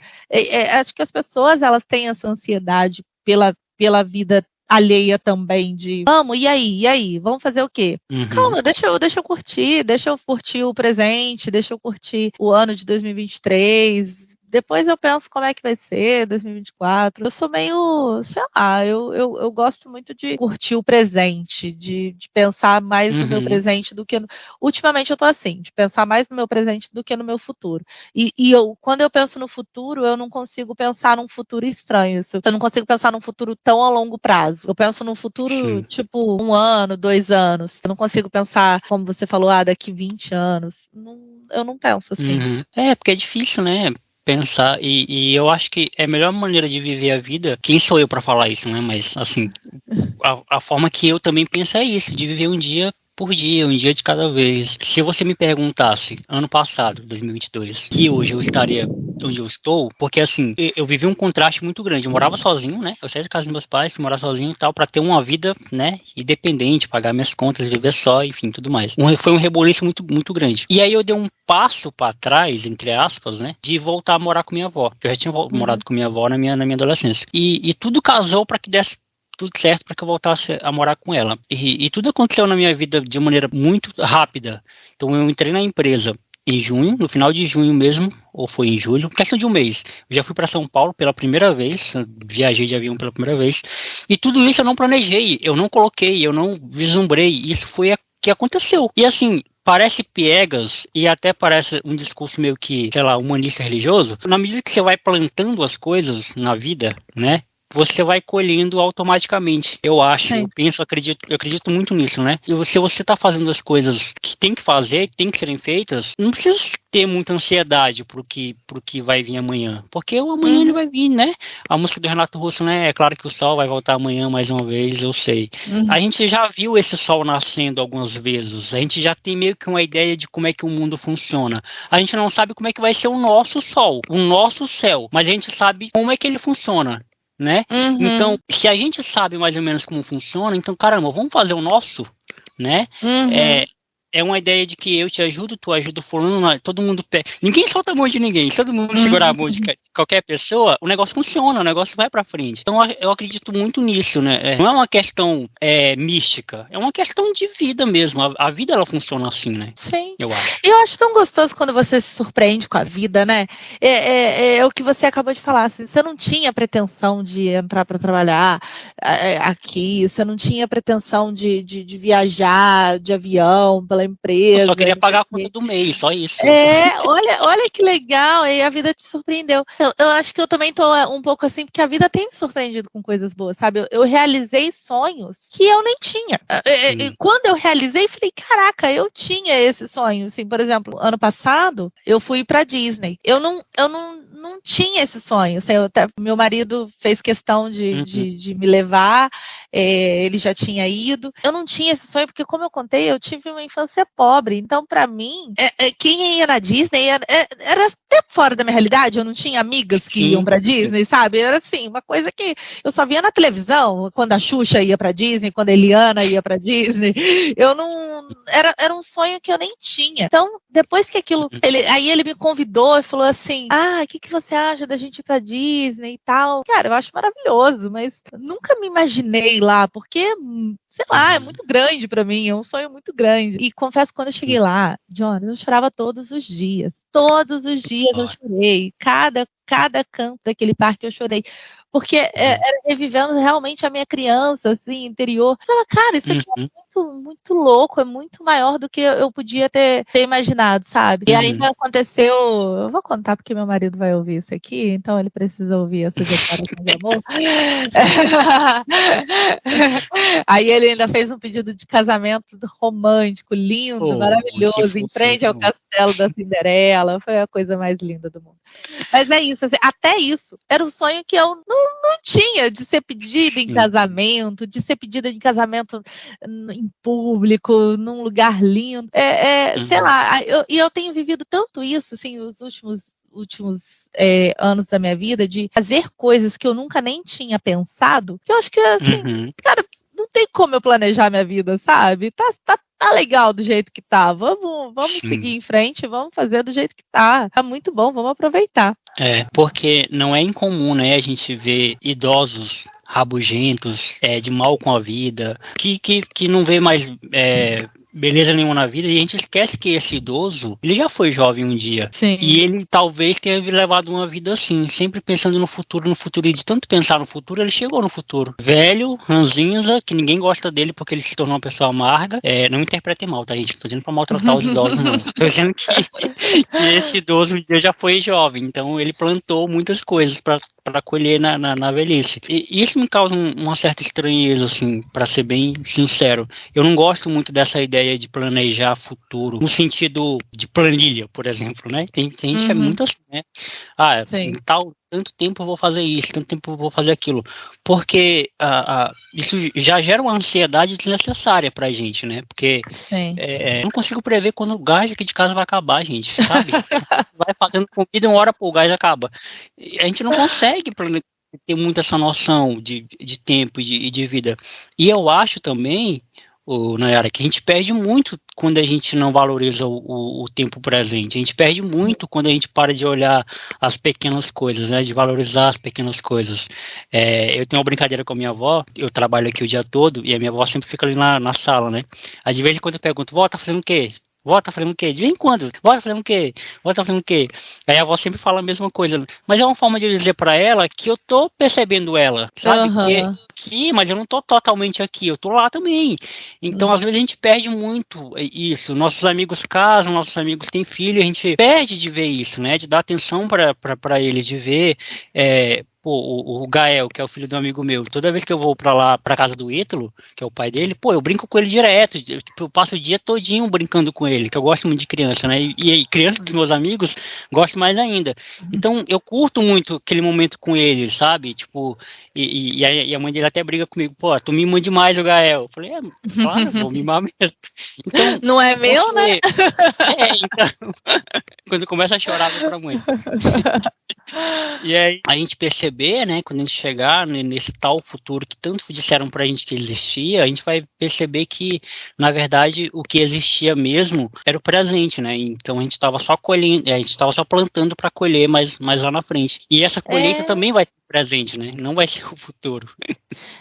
Acho que as pessoas, elas têm essa ansiedade pela vida alheia também de, vamos, e aí, vamos fazer o quê? Calma, deixa eu curtir o presente, deixa eu curtir o ano de 2023, depois eu penso como é que vai ser 2024. Eu sou meio, sei lá, eu gosto muito de curtir o presente, de pensar mais no meu presente do que ultimamente eu tô assim, de pensar mais no meu presente do que no meu futuro. E quando eu penso no futuro, eu não consigo pensar num futuro estranho. Eu não consigo pensar num futuro tão a longo prazo. Eu penso num futuro, tipo, 1 ano, 2 anos. Eu não consigo pensar, como você falou, daqui 20 anos. Eu não penso assim. Porque é difícil, né? Pensar, e eu acho que é a melhor maneira de viver a vida, quem sou eu para falar isso, né? Mas, assim, a forma que eu também penso é isso, de viver um dia por dia, um dia de cada vez. Se você me perguntasse, ano passado, 2022, que hoje eu estaria onde eu estou, porque assim, eu vivi um contraste muito grande. Eu morava sozinho, né? Eu saí da casa dos meus pais, fui morar sozinho e tal, pra ter uma vida, né, independente, pagar minhas contas, viver só, enfim, tudo mais. Foi um reboliço muito, muito grande. E aí eu dei um passo pra trás, entre aspas, né, de voltar a morar com minha avó. Eu já tinha morado com minha avó na minha adolescência. E tudo casou pra que desse tudo certo para que eu voltasse a morar com ela. E tudo aconteceu na minha vida de maneira muito rápida. Então eu entrei na empresa em junho, no final de junho mesmo, ou foi em julho, questão de um mês. Eu já fui para São Paulo pela primeira vez, viajei de avião pela primeira vez, e tudo isso eu não planejei, eu não coloquei, eu não vislumbrei, isso foi o que aconteceu. E assim, parece piegas e até parece um discurso meio que, sei lá, humanista religioso, na medida que você vai plantando as coisas na vida, né, você vai colhendo automaticamente, eu acho, eu penso, eu acredito muito nisso, né? E se você tá fazendo as coisas que tem que fazer, que tem que serem feitas, não precisa ter muita ansiedade pro que vai vir amanhã, porque o amanhã ele vai vir, né? A música do Renato Russo, né? É claro que o sol vai voltar amanhã mais uma vez, eu sei. A gente já viu esse sol nascendo algumas vezes, a gente já tem meio que uma ideia de como é que o mundo funciona. A gente não sabe como é que vai ser o nosso sol, o nosso céu, mas a gente sabe como é que ele funciona, né? Então, se a gente sabe mais ou menos como funciona, então, caramba, vamos fazer o nosso, né? É uma ideia de que eu te ajudo, tu ajuda o fulano, todo mundo ninguém solta a mão de ninguém, todo mundo segurar a mão de qualquer pessoa, o negócio funciona, o negócio vai pra frente. Então eu acredito muito nisso, né? Não é uma questão mística, é uma questão de vida mesmo. A vida, ela funciona assim, né? Sim. Eu acho. Eu acho tão gostoso quando você se surpreende com a vida, né? É o que você acabou de falar, assim, você não tinha pretensão de entrar para trabalhar aqui, você não tinha pretensão de viajar de avião pela empresa. Eu só queria pagar a conta do mês, só isso. Olha que legal, e a vida te surpreendeu. Eu acho que eu também tô um pouco assim, porque a vida tem me surpreendido com coisas boas, sabe? Eu realizei sonhos que eu nem tinha. Quando eu realizei, falei, caraca, eu tinha esse sonho. Assim, por exemplo, ano passado, eu fui pra Disney. Eu não tinha esse sonho. Assim, meu marido fez questão de me levar, ele já tinha ido. Eu não tinha esse sonho, porque, como eu contei, eu tive uma infância pobre. Então, pra mim, quem ia na Disney era até fora da minha realidade. Eu não tinha amigas que iam pra Disney, sabe? Era assim, uma coisa que eu só via na televisão, quando a Xuxa ia pra Disney, quando a Eliana ia pra Disney. Eu não... Era um sonho que eu nem tinha. Então, depois que aquilo... Aí ele me convidou e falou assim, o que você acha da gente ir pra Disney e tal? Cara, eu acho maravilhoso, mas nunca me imaginei lá, porque sei lá, é muito grande pra mim, é um sonho muito grande. E confesso que quando eu cheguei lá, Jonas, eu chorava todos os dias eu chorei, cada canto daquele parque eu chorei, porque era revivendo realmente a minha criança, assim, interior. Eu falava, cara, isso aqui é muito, muito louco, é muito maior do que eu podia ter imaginado, sabe? E ainda aconteceu, eu vou contar porque meu marido vai ouvir isso aqui, então ele precisa ouvir essa declaração de amor. Aí ele ainda fez um pedido de casamento romântico, lindo, maravilhoso, em frente ao castelo da Cinderela, foi a coisa mais linda do mundo. Mas é isso, assim, até isso, era um sonho que eu não tinha, de ser pedida em casamento, de ser pedida em casamento em público, num lugar lindo, sei lá, eu tenho vivido tanto isso, assim, os últimos anos da minha vida, de fazer coisas que eu nunca nem tinha pensado, que eu acho que, assim, cara, não tem como eu planejar minha vida, sabe? Tá legal do jeito que tá. Vamos seguir em frente, vamos fazer do jeito que tá. Tá muito bom, vamos aproveitar. Porque não é incomum, né, a gente ver idosos rabugentos, de mal com a vida, que não vê mais beleza nenhuma na vida, e a gente esquece que esse idoso, ele já foi jovem um dia. Sim. E ele talvez tenha levado uma vida assim, sempre pensando no futuro, e de tanto pensar no futuro, ele chegou no futuro. Velho, ranzinza, que ninguém gosta dele porque ele se tornou uma pessoa amarga. Não interpretem mal, tá, gente? Não tô dizendo pra maltratar os idosos, não. Tô dizendo que esse idoso um dia já foi jovem, então ele plantou muitas coisas para colher na velhice. E isso me causa uma certa estranheza, assim, para ser bem sincero. Eu não gosto muito dessa ideia de planejar futuro, no sentido de planilha, por exemplo, né? Tem gente que é muito assim, né? Em tanto tempo eu vou fazer isso, tanto tempo eu vou fazer aquilo. Porque isso já gera uma ansiedade desnecessária pra gente, né? Porque eu não consigo prever quando o gás aqui de casa vai acabar, gente, sabe? Vai fazendo comida, uma hora o gás acaba. E a gente não consegue ter muito essa noção de tempo e de vida. E eu acho também, Nayara, que a gente perde muito quando a gente não valoriza o tempo presente. A gente perde muito quando a gente para de olhar as pequenas coisas, né? De valorizar as pequenas coisas. Eu tenho uma brincadeira com a minha avó, eu trabalho aqui o dia todo, e a minha avó sempre fica ali na sala, né? Aí de vez em quando eu pergunto, vó, tá fazendo o quê? Vó, tá fazendo o quê? De vez em quando. Vó, tá fazendo o quê? Vó, tá fazendo o quê? Aí a avó sempre fala a mesma coisa. Mas é uma forma de eu dizer pra ela que eu tô percebendo ela, sabe? Mas eu não tô totalmente aqui, eu tô lá também. Então, às vezes, a gente perde muito isso. Nossos amigos casam, nossos amigos têm filho, a gente perde de ver isso, né? De dar atenção pra eles, de ver... o Gael, que é o filho do amigo meu, toda vez que eu vou pra casa do Ítalo, que é o pai dele, eu brinco com ele direto, eu passo o dia todinho brincando com ele, que eu gosto muito de criança, né, e criança dos meus amigos, gosto mais ainda. Então, eu curto muito aquele momento com ele, sabe, tipo, e a mãe dele até briga comigo, tu mima demais o Gael. Eu falei, claro, vou mimar mesmo. Então, não é meu, né? Então, quando começa a chorar, vai pra mãe. E aí, a gente perceber, né, quando a gente chegar nesse tal futuro que tanto disseram pra gente que existia, a gente vai perceber que, na verdade, o que existia mesmo era o presente, né, então a gente estava só colhendo, a gente estava só plantando para colher mais lá na frente. E essa colheita também vai ser presente, né, não vai ser o futuro.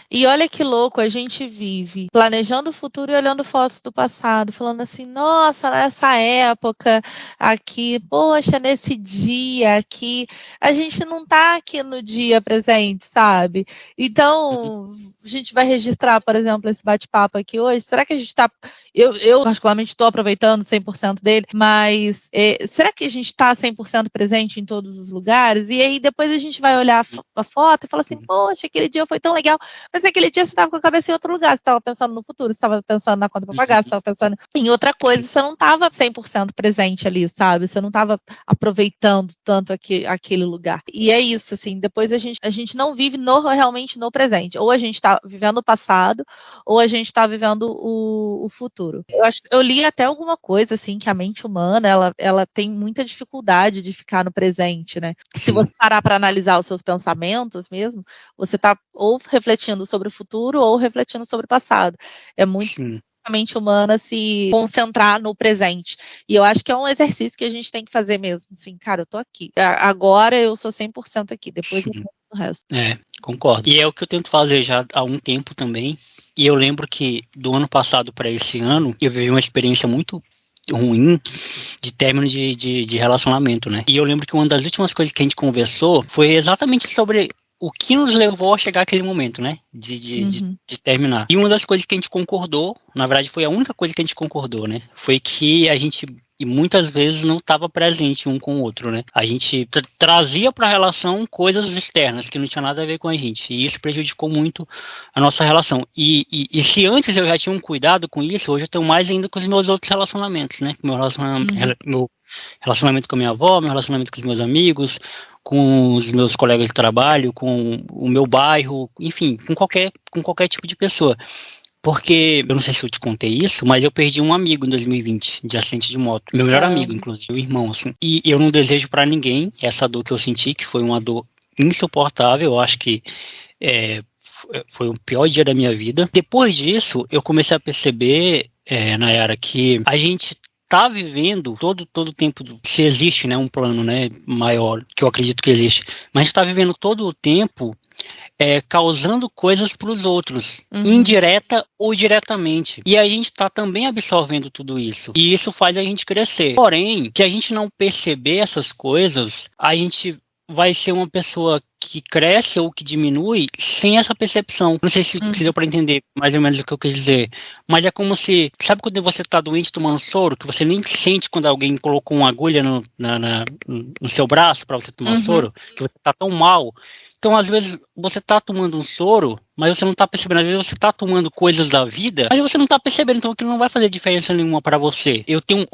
E olha que louco, a gente vive planejando o futuro e olhando fotos do passado, falando assim, nossa, nessa época aqui, poxa, nesse dia aqui, a gente não tá aqui no dia presente, sabe? Então, a gente vai registrar, por exemplo, esse bate-papo aqui hoje, será que a gente tá... Eu particularmente estou aproveitando 100% dele, mas será que a gente está 100% presente em todos os lugares? E aí depois a gente vai olhar a foto e falar assim, poxa, aquele dia foi tão legal, mas aquele dia você estava com a cabeça em outro lugar, você estava pensando no futuro, você estava pensando na conta para pagar, você estava pensando em outra coisa, você não estava 100% presente ali, sabe? Você não estava aproveitando tanto aquele lugar. E é isso, assim, depois a gente não vive realmente no presente. Ou a gente está vivendo o passado, ou a gente está vivendo o futuro. Eu li até alguma coisa, assim, que a mente humana, ela tem muita dificuldade de ficar no presente, né? Se você parar para analisar os seus pensamentos mesmo, você está ou refletindo sobre o futuro ou refletindo sobre o passado. É muito a mente humana se concentrar no presente. E eu acho que é um exercício que a gente tem que fazer mesmo. Assim, cara, eu tô aqui. Agora eu sou 100% aqui. Depois eu o resto. Concordo. E é o que eu tento fazer já há um tempo também. E eu lembro que do ano passado para esse ano, eu vivi uma experiência muito ruim de término de relacionamento, né? E eu lembro que uma das últimas coisas que a gente conversou foi exatamente sobre o que nos levou a chegar àquele momento, né? De terminar. E uma das coisas que a gente concordou, na verdade foi a única coisa que a gente concordou, né? Foi que a gente e muitas vezes não estava presente um com o outro, né? A gente trazia para a relação coisas externas que não tinha nada a ver com a gente, e isso prejudicou muito a nossa relação. E se antes eu já tinha um cuidado com isso, hoje eu tenho mais ainda com os meus outros relacionamentos, né? Meu relacionamento com a minha avó, meu relacionamento com os meus amigos, com os meus colegas de trabalho, com o meu bairro, enfim, com qualquer tipo de pessoa. Porque, eu não sei se eu te contei isso, mas eu perdi um amigo em 2020, de acidente de moto. Meu melhor amigo, inclusive, meu irmão, assim. E eu não desejo pra ninguém essa dor que eu senti, que foi uma dor insuportável. Eu acho que foi o pior dia da minha vida. Depois disso, eu comecei a perceber, Nayara, que a gente tá vivendo todo o tempo, se existe, né, um plano, né, maior, que eu acredito que existe, mas a gente tá vivendo todo o tempo causando coisas para os outros, indireta ou diretamente. E a gente está também absorvendo tudo isso. E isso faz a gente crescer. Porém, se a gente não perceber essas coisas, a gente vai ser uma pessoa que cresce ou que diminui sem essa percepção. Não sei se deu para entender mais ou menos o que eu quis dizer, mas é como se, sabe quando você está doente tomando soro, que você nem sente quando alguém colocou uma agulha no seu braço para você tomar soro, que você está tão mal. Então, às vezes, você está tomando um soro, mas você não está percebendo. Às vezes, você está tomando coisas da vida, mas você não está percebendo. Então, aquilo não vai fazer diferença nenhuma para você. Eu tenho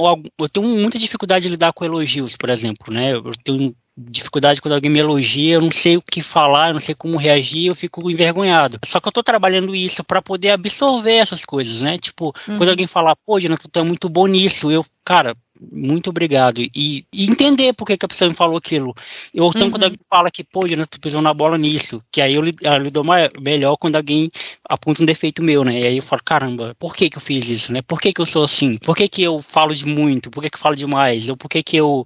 muita dificuldade de lidar com elogios, por exemplo, né? Eu tenho dificuldade quando alguém me elogia, eu não sei o que falar, eu não sei como reagir, eu fico envergonhado. Só que eu tô trabalhando isso para poder absorver essas coisas, né? Tipo, quando alguém falar, pô, Jonathan, tu é muito bom nisso, cara, muito obrigado. E entender por que a pessoa me falou aquilo. Ou então quando alguém fala que, pô, Jonathan, tu pisou na bola nisso, que aí eu lido melhor quando alguém aponta um defeito meu, né? E aí eu falo, caramba, por que eu fiz isso, né? Por que eu sou assim? Por que eu falo de muito? Por que eu falo demais? Ou por que eu,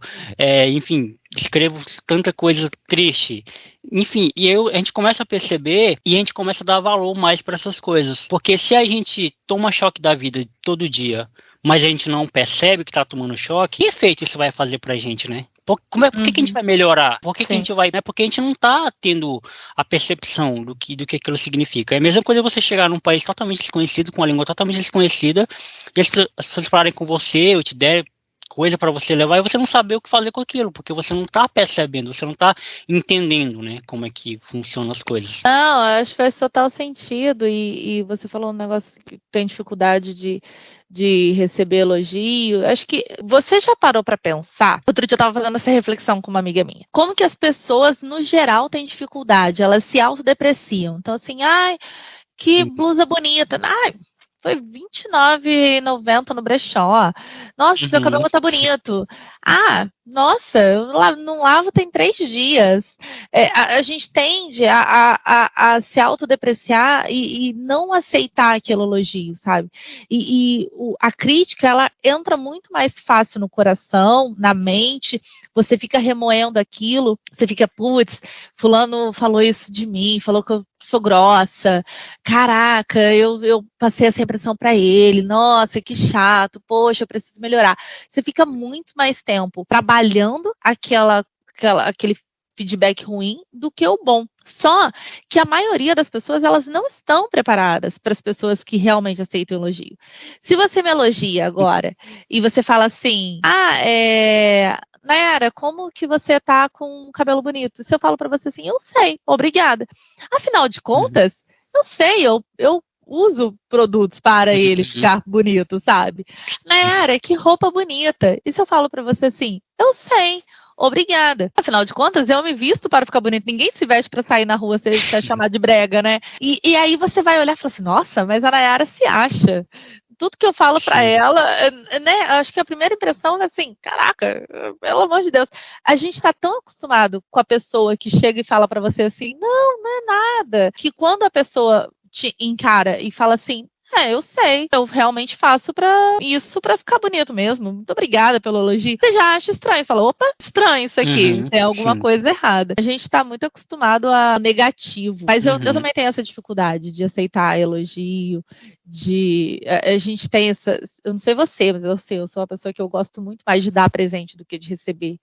enfim, escrevo tanta coisa triste? Enfim, a gente começa a perceber e a gente começa a dar valor mais para essas coisas. Porque se a gente toma choque da vida todo dia, mas a gente não percebe que está tomando choque, que efeito isso vai fazer pra gente, né? Por que a gente vai melhorar? Por que a gente vai... Né? Porque a gente não está tendo a percepção do que aquilo significa. É a mesma coisa você chegar num país totalmente desconhecido, com uma língua totalmente desconhecida, e as pessoas falarem com você, ou te der coisa para você levar, e você não saber o que fazer com aquilo, porque você não está percebendo, você não está entendendo, né, como é que funcionam as coisas. Não, acho que faz total sentido, e você falou um negócio que tem dificuldade de receber elogio. Acho que você já parou para pensar? Outro dia eu estava fazendo essa reflexão com uma amiga minha. Como que as pessoas, no geral, têm dificuldade? Elas se autodepreciam. Então, assim, ai, que blusa bonita. Ai, foi R$29,90 no brechó. Nossa, seu cabelo tá bonito. Ah, nossa, eu não lavo tem 3 dias. A gente tende a se autodepreciar e não aceitar aquele elogio, sabe? A crítica, ela entra muito mais fácil no coração, na mente, você fica remoendo aquilo, você fica, putz, fulano falou isso de mim, falou que eu sou grossa, caraca, eu passei essa impressão para ele, nossa, que chato, poxa, eu preciso melhorar. Você fica muito mais tempo trabalhando aquele feedback ruim do que o bom. Só que a maioria das pessoas, elas não estão preparadas para as pessoas que realmente aceitam o elogio. Se você me elogia agora e você fala assim, Nayara, como que você tá com um cabelo bonito? Se eu falo para você assim, eu sei, obrigada. Afinal de contas, eu sei, eu uso produtos para ele ficar bonito, sabe? Nayara, que roupa bonita. E se eu falo para você assim, eu sei, obrigada. Afinal de contas, eu me visto para ficar bonito. Ninguém se veste para sair na rua se é chamar de brega, né? E aí você vai olhar e falar assim, nossa, mas a Nayara se acha. Tudo que eu falo para ela, né? Acho que a primeira impressão é assim, caraca, pelo amor de Deus. A gente está tão acostumado com a pessoa que chega e fala para você assim, não é nada. Que quando a pessoa te encara e fala assim, Eu sei. Eu realmente faço isso pra ficar bonito mesmo. Muito obrigada pelo elogio. Você já acha estranho. Você fala, opa, estranho isso aqui. Tem alguma coisa errada. A gente tá muito acostumado a negativo. Mas eu também tenho essa dificuldade de aceitar elogio, a gente tem essa... Eu não sei você, mas eu sou uma pessoa que eu gosto muito mais de dar presente do que de receber.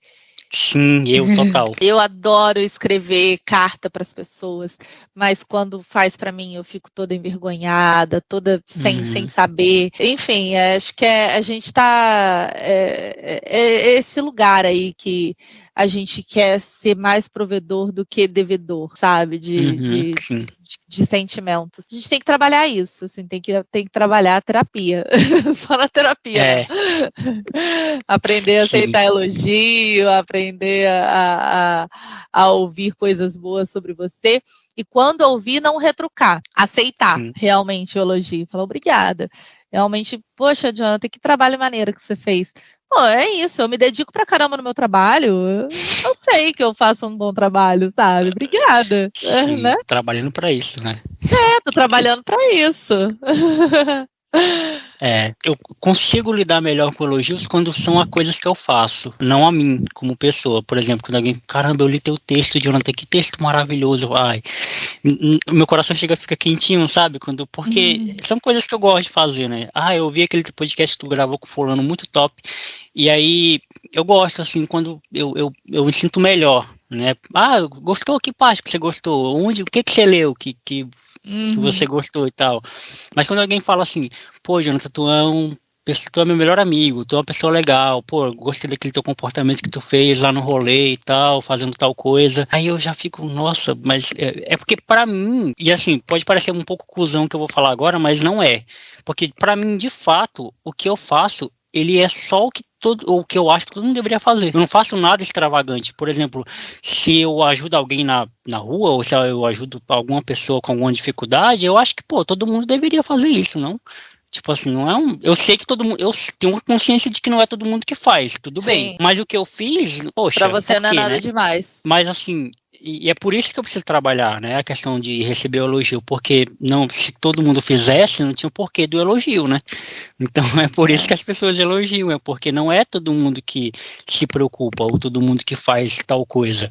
Sim, total. Eu adoro escrever carta para as pessoas, mas quando faz para mim eu fico toda envergonhada, toda sem saber. Enfim, acho que a gente está esse lugar aí que a gente quer ser mais provedor do que devedor, sabe? De sentimentos. A gente tem que trabalhar isso, assim, tem que trabalhar a terapia. Só na terapia, né? Aprender a aceitar elogio, aprender a ouvir coisas boas sobre você. E quando ouvir, não retrucar. Aceitar realmente o elogio. Falar obrigada. Realmente, poxa, Jonathan, que trabalho maneiro que você fez. Pô, é isso, eu me dedico pra caramba no meu trabalho, eu sei que eu faço um bom trabalho, sabe? Obrigada. Sim, né? Trabalhando pra isso, né? Tô trabalhando pra isso. Eu consigo lidar melhor com elogios quando são a coisas que eu faço, não a mim, como pessoa. Por exemplo, quando alguém, caramba, eu li teu texto, Jonathan, que texto maravilhoso, ai. Meu coração fica quentinho, sabe? Porque são coisas que eu gosto de fazer, né? Eu vi aquele podcast que tu gravou com o fulano, muito top. E aí, eu gosto, assim, quando eu me sinto melhor, né? Gostou? Que parte que você gostou? O que você leu que você gostou e tal? Mas quando alguém fala assim, pô, Jonathan, tu é meu melhor amigo, tu é uma pessoa legal, pô, gostei daquele teu comportamento que tu fez lá no rolê e tal, fazendo tal coisa. Aí eu já fico, nossa, mas é porque pra mim, e assim, pode parecer um pouco cuzão que eu vou falar agora, mas não é. Porque pra mim, de fato, o que eu faço, ele é só o que eu acho que todo mundo deveria fazer. Eu não faço nada extravagante. Por exemplo, se eu ajudo alguém na rua, ou se eu ajudo alguma pessoa com alguma dificuldade, eu acho que, pô, todo mundo deveria fazer isso, não? Tipo assim, não é eu sei que todo mundo... Eu tenho consciência de que não é todo mundo que faz, tudo bem. Mas o que eu fiz, poxa... Pra você não é nada demais. Mas assim... E é por isso que eu preciso trabalhar, né? A questão de receber o elogio, porque se todo mundo fizesse, não tinha o porquê do elogio, né? Então é por isso que as pessoas elogiam, é porque não é todo mundo que se preocupa, ou todo mundo que faz tal coisa.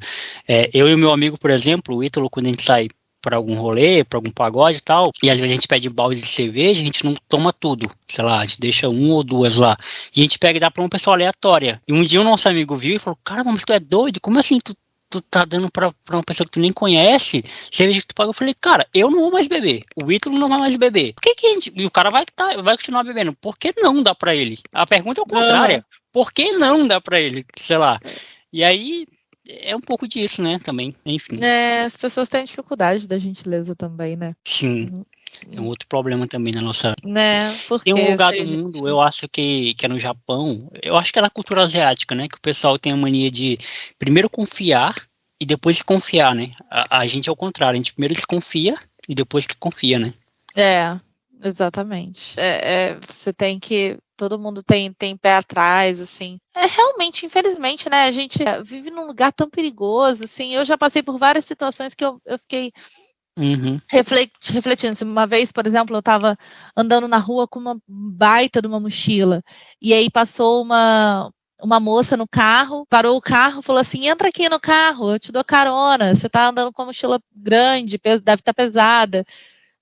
Eu e o meu amigo, por exemplo, o Ítalo, quando a gente sai para algum rolê, para algum pagode e tal, e às vezes a gente pede balde de cerveja, a gente não toma tudo, sei lá, a gente deixa 1 ou 2 lá, e a gente pega e dá para uma pessoa aleatória. E um dia o nosso amigo viu e falou, caramba, mas tu é doido? Como assim tu tá dando pra uma pessoa que tu nem conhece, cerveja que tu paga? Eu falei, cara, eu não vou mais beber, o Ítalo não vai mais beber. Por que a gente... E o cara vai continuar bebendo. Por que não dá pra ele? A pergunta é o contrário. Por que não dá pra ele? Sei lá. E aí, é um pouco disso, né, também, enfim. As pessoas têm dificuldade da gentileza também, né? Sim. É um outro problema também na nossa... Porque, tem um lugar do mundo, eu acho que é no Japão, eu acho que é na cultura asiática, né, que o pessoal tem a mania de primeiro confiar e depois desconfiar, né? A gente é o contrário, a gente primeiro desconfia e depois que confia, né? Exatamente. Você tem que... Todo mundo tem pé atrás, assim. Realmente, infelizmente, né? A gente vive num lugar tão perigoso, assim. Eu já passei por várias situações que eu fiquei... refletindo. Uma vez, por exemplo, eu estava andando na rua com uma baita de uma mochila, e aí passou uma moça no carro, parou o carro, falou assim, entra aqui no carro, eu te dou carona, você está andando com uma mochila grande, deve estar pesada.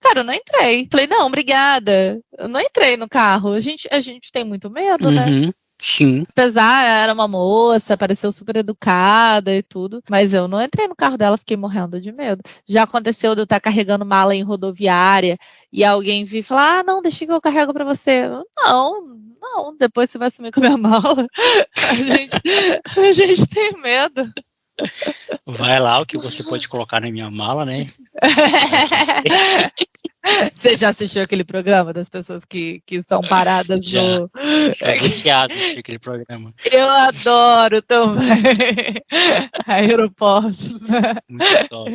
Cara, eu não entrei. Falei, não, obrigada. Eu não entrei no carro. A gente tem muito medo, né? Sim. Apesar, era uma moça, pareceu super educada e tudo, mas eu não entrei no carro dela, fiquei morrendo de medo. Já aconteceu de eu estar carregando mala em rodoviária e alguém vir e falar, não, deixa que eu carrego pra você. Não, depois você vai sumir com a minha mala. A gente tem medo. Vai lá, o que você pode colocar na minha mala, né? Você já assistiu aquele programa das pessoas que são paradas já. no... Sou viciado assistir aquele programa. Eu adoro também. Aeroportos. Muito top.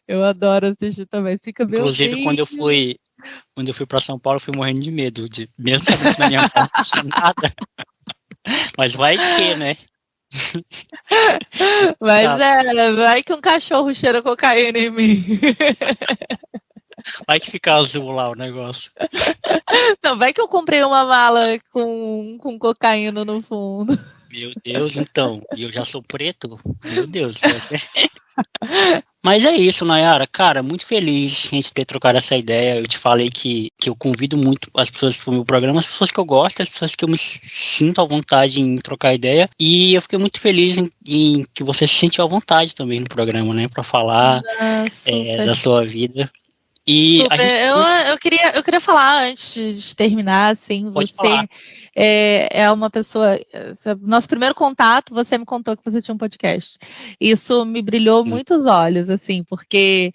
Eu adoro assistir também. Fica bem. Inclusive, quando eu fui para São Paulo, eu fui morrendo de medo, mesmo sabendo que na minha mão não tinha nada. Mas vai que, né? Mas vai que um cachorro cheira cocaína em mim. Vai que fica azul lá o negócio. Não, vai que eu comprei uma mala com cocaína no fundo. Meu Deus, então. E eu já sou preto? Meu Deus. Mas é isso, Nayara. Cara, muito feliz a gente ter trocado essa ideia. Eu te falei que eu convido muito as pessoas para o meu programa, as pessoas que eu gosto, as pessoas que eu me sinto à vontade em trocar ideia. E eu fiquei muito feliz em que você se sentiu à vontade também no programa, né? Para falar da sua vida. E super. Eu queria falar antes de terminar, assim, Pode você falar. é uma pessoa. Nosso primeiro contato, você me contou que você tinha um podcast. Isso me brilhou muito os olhos, assim, porque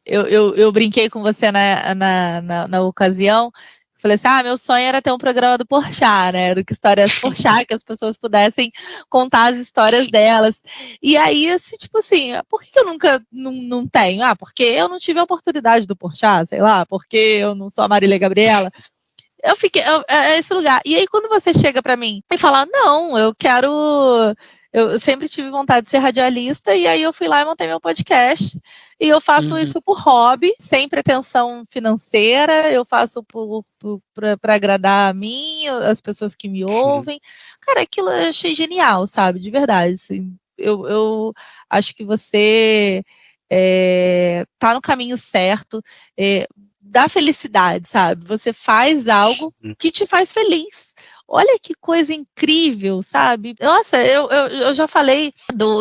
eu brinquei com você na ocasião. Falei assim, meu sonho era ter um programa do Porchat, né? Do que histórias Porchat, que as pessoas pudessem contar as histórias delas. E aí, tipo assim, por que eu nunca não tenho? Porque eu não tive a oportunidade do Porchat, sei lá, porque eu não sou a Marília Gabriela. Eu fiquei esse lugar. E aí, quando você chega para mim e fala, não, eu quero. Eu sempre tive vontade de ser radialista, e aí eu fui lá e montei meu podcast. E eu faço isso por hobby, sem pretensão financeira. Eu faço para agradar a mim, as pessoas que me ouvem. Cara, aquilo eu achei genial, sabe? De verdade. Assim, eu acho que você tá no caminho certo. Da felicidade, sabe? Você faz algo que te faz feliz. Olha que coisa incrível, sabe? Nossa, eu já falei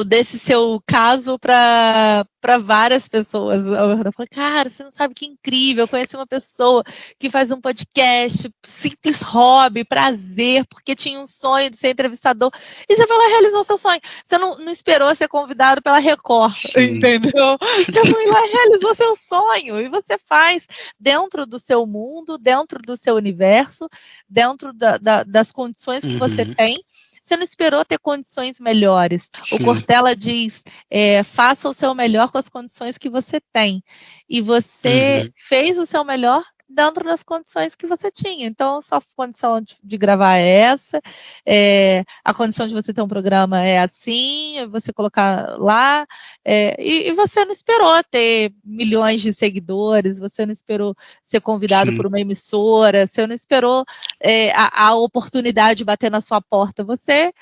desse seu caso para várias pessoas. Eu falei, cara, você não sabe que incrível. Eu conheci uma pessoa que faz um podcast, simples hobby, prazer, porque tinha um sonho de ser entrevistador. E você foi lá e realizou seu sonho. Você não esperou ser convidado pela Record, entendeu? Você foi lá e realizou seu sonho. E você faz dentro do seu mundo, dentro do seu universo, dentro das condições que você tem. Você não esperou ter condições melhores. O Cortella diz, faça o seu melhor com as condições que você tem. E você fez o seu melhor dentro das condições que você tinha. Então, sua condição de gravar é essa, a condição de você ter um programa é assim, você colocar lá, e você não esperou ter milhões de seguidores, você não esperou ser convidado por uma emissora, você não esperou a oportunidade de bater na sua porta, você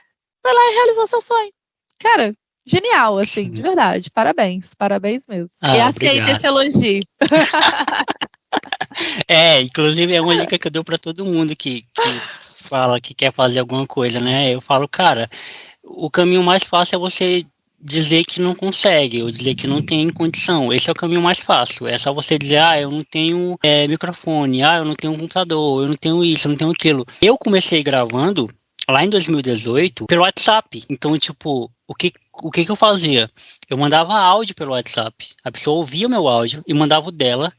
foi lá e realizou seu sonho. Cara, genial, assim, de verdade. Parabéns, parabéns mesmo. E aceita esse elogio. Inclusive é uma dica que eu dou para todo mundo que fala que quer fazer alguma coisa, né? Eu falo, cara, o caminho mais fácil é você dizer que não consegue, ou dizer que não tem condição. Esse é o caminho mais fácil. É só você dizer, eu não tenho microfone, eu não tenho computador, eu não tenho isso, eu não tenho aquilo. Eu comecei gravando lá em 2018 pelo WhatsApp. Então, tipo, o que eu fazia? Eu mandava áudio pelo WhatsApp. A pessoa ouvia o meu áudio e mandava o dela.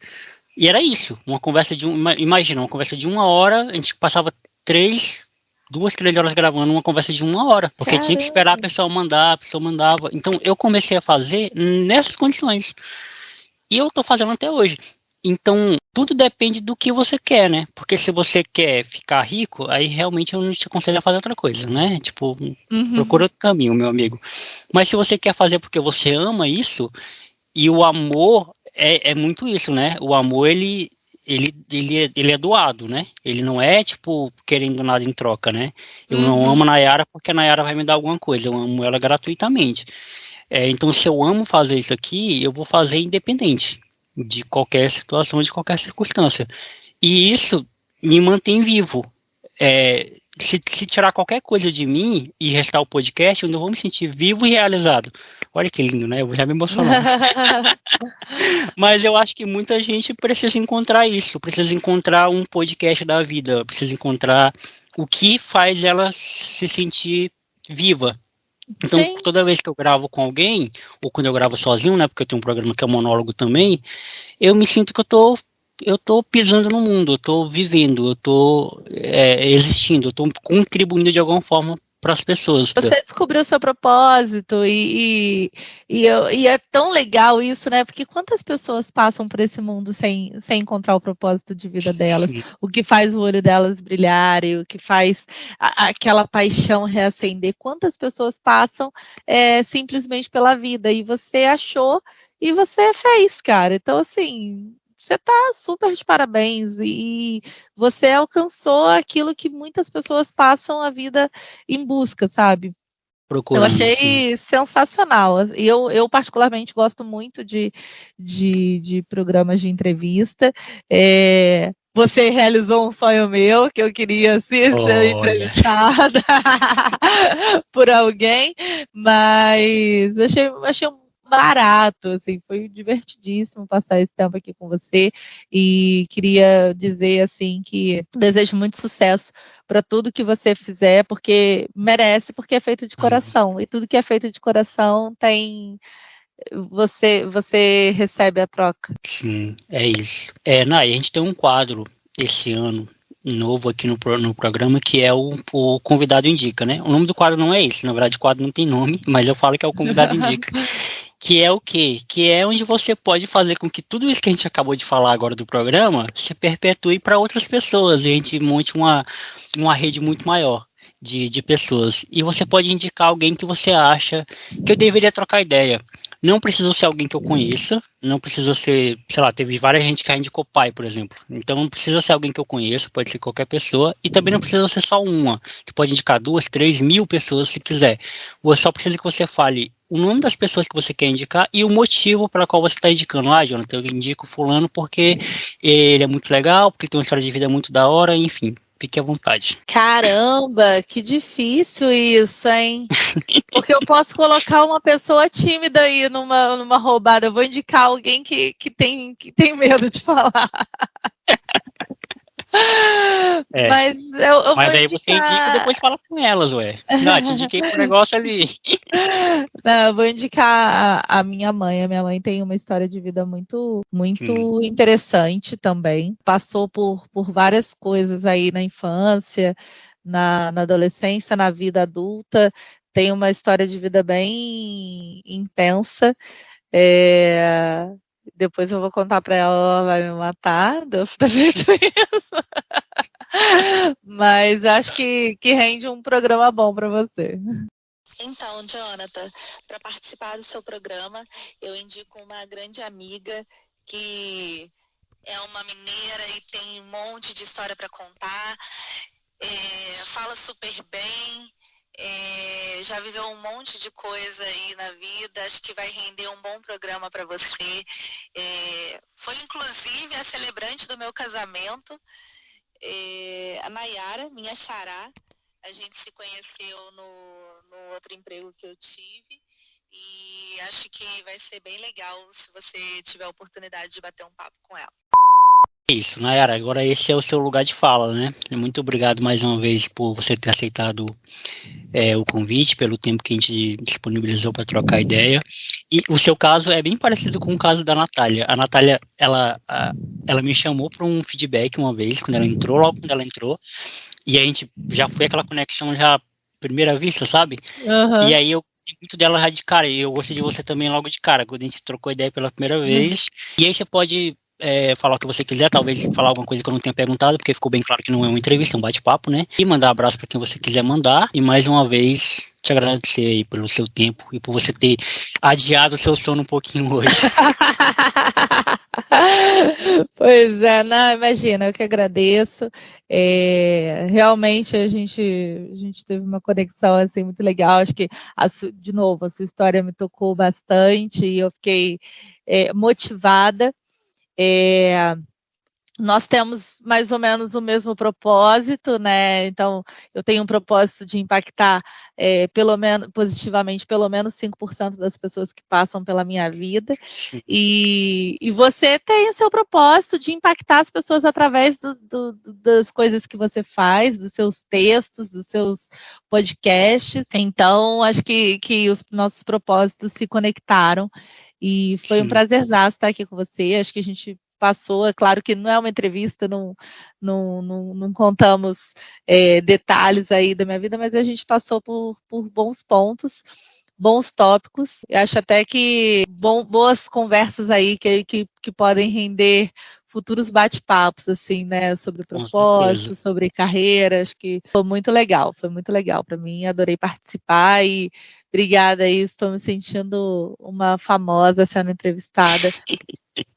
E era isso, uma conversa imagina, uma conversa de 1 hora, a gente passava 2, 3 horas gravando uma conversa de 1 hora, porque Caramba. tinha que esperar a pessoa mandava. Então eu comecei a fazer nessas condições. E eu tô fazendo até hoje. Então, tudo depende do que você quer, né? Porque se você quer ficar rico, aí realmente eu não te aconselho a fazer outra coisa, né? Tipo, procura outro caminho, meu amigo. Mas se você quer fazer porque você ama isso, e o amor é muito isso, né? O amor, ele é doado, né? Ele não é, tipo, querendo nada em troca, né? Eu não amo a Nayara porque a Nayara vai me dar alguma coisa. Eu amo ela gratuitamente. Então, se eu amo fazer isso aqui, eu vou fazer independente de qualquer situação, de qualquer circunstância. E isso me mantém vivo. Se tirar qualquer coisa de mim e restar o podcast, eu não vou me sentir vivo e realizado. Olha que lindo, né? Eu vou já me emocionar. Mas eu acho que muita gente precisa encontrar isso, precisa encontrar um podcast da vida, precisa encontrar o que faz ela se sentir viva. Então, Sim. Toda vez que eu gravo com alguém, ou quando eu gravo sozinho, né? Porque eu tenho um programa que é monólogo também, eu me sinto que eu tô pisando no mundo, eu tô vivendo, eu tô existindo, eu tô contribuindo de alguma forma para as pessoas. Você descobriu o seu propósito e é tão legal isso, né? Porque quantas pessoas passam por esse mundo sem encontrar o propósito de vida delas? O que faz o olho delas brilhar e o que faz aquela paixão reacender? Quantas pessoas passam simplesmente pela vida? E você achou e você fez, cara. Então, assim, você tá super de parabéns e você alcançou aquilo que muitas pessoas passam a vida em busca, sabe? Eu Procurando, sim. achei sensacional. E eu particularmente gosto muito de programas de entrevista. Você realizou um sonho meu, que eu queria ser Olha, entrevistada por alguém, mas achei um barato, assim, foi divertidíssimo passar esse tempo aqui com você e queria dizer, assim, que desejo muito sucesso para tudo que você fizer, porque merece, porque é feito de coração. E tudo que é feito de coração tem. Você recebe a troca. sim, é isso. Nai, a gente tem um quadro esse ano novo aqui no programa que é o Convidado Indica, né? O nome do quadro não é esse, na verdade o quadro não tem nome, mas eu falo que é o Convidado Indica. Que é o quê? Que é onde você pode fazer com que tudo isso que a gente acabou de falar agora do programa se perpetue para outras pessoas e a gente monte uma rede muito maior de pessoas. E você pode indicar alguém que você acha que eu deveria trocar ideia. Não precisa ser alguém que eu conheça, não precisa ser, sei lá, teve várias gente que indicou pai, por exemplo. Então não precisa ser alguém que eu conheço, pode ser qualquer pessoa, e também não precisa ser só uma. Você pode indicar 2, 3 mil pessoas se quiser. Você só precisa que você fale o nome das pessoas que você quer indicar e o motivo pela qual você está indicando. Ah, Jonathan, eu indico fulano porque ele é muito legal, porque tem uma história de vida muito da hora, enfim. Fique à vontade. Caramba, que difícil isso, hein? Porque eu posso colocar uma pessoa tímida aí numa roubada. Eu vou indicar alguém que tem medo de falar. É. Mas eu Mas vou aí você indica e indicar. depois fala com elas, ué. Não, te indiquei pro negócio ali. Não, eu vou indicar a minha mãe. A minha mãe tem uma história de vida muito, Sim, muito interessante também. Passou por várias coisas aí na infância, na adolescência, na vida adulta. Tem uma história de vida bem intensa. É, Depois eu vou contar para ela, ela vai me matar de eu ter feito isso. Mas acho que rende um programa bom para você. Então, Jonathan, para participar do seu programa, eu indico uma grande amiga que é uma mineira e tem um monte de história para contar, fala super bem, já viveu um monte de coisa aí na vida, acho que vai render um bom programa para você. Foi inclusive a celebrante do meu casamento, a Nayara, minha xará. A gente se conheceu no outro emprego que eu tive e acho que vai ser bem legal se você tiver a oportunidade de bater um papo com ela. é isso, Nayara. Agora esse é o seu lugar de fala, né? Muito obrigado mais uma vez por você ter aceitado o convite, pelo tempo que a gente disponibilizou para trocar ideia. E o seu caso é bem parecido com o caso da Natália. A Natália, ela me chamou para um feedback uma vez, quando ela entrou, logo quando ela entrou, e a gente já foi aquela conexão já à primeira vista, sabe? E aí eu gostei muito dela já de cara, e eu gostei de você também logo de cara, quando a gente trocou ideia pela primeira vez. E aí você pode falar o que você quiser, talvez falar alguma coisa que eu não tenha perguntado, porque ficou bem claro que não é uma entrevista, é um bate-papo, né? E mandar abraço para quem você quiser mandar. E mais uma vez, te agradecer aí pelo seu tempo e por você ter adiado o seu sono um pouquinho hoje. Pois é, não, imagina, eu que agradeço. Realmente a gente teve uma conexão assim muito legal. Acho que, de novo, a sua história me tocou bastante e eu fiquei motivada. Nós temos mais ou menos o mesmo propósito, né? Então, eu tenho um propósito de impactar pelo menos positivamente pelo menos 5% das pessoas que passam pela minha vida. E você tem o seu propósito de impactar as pessoas através das coisas que você faz, dos seus textos, dos seus podcasts. Então, acho que os nossos propósitos se conectaram. E foi um prazerzaço estar aqui com você. Acho que a gente passou, é claro que não é uma entrevista, não contamos detalhes aí da minha vida, mas a gente passou por bons pontos, bons tópicos. Eu acho até que boas conversas aí que podem render futuros bate-papos, assim, né, sobre Com propósito, certeza. sobre carreira, acho que foi muito legal para mim, adorei participar e obrigada aí, estou me sentindo uma famosa sendo entrevistada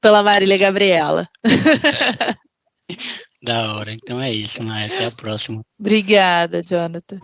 pela Marília Gabriela. Da hora. Então é isso, né? Até a próxima. Obrigada, Jonathan.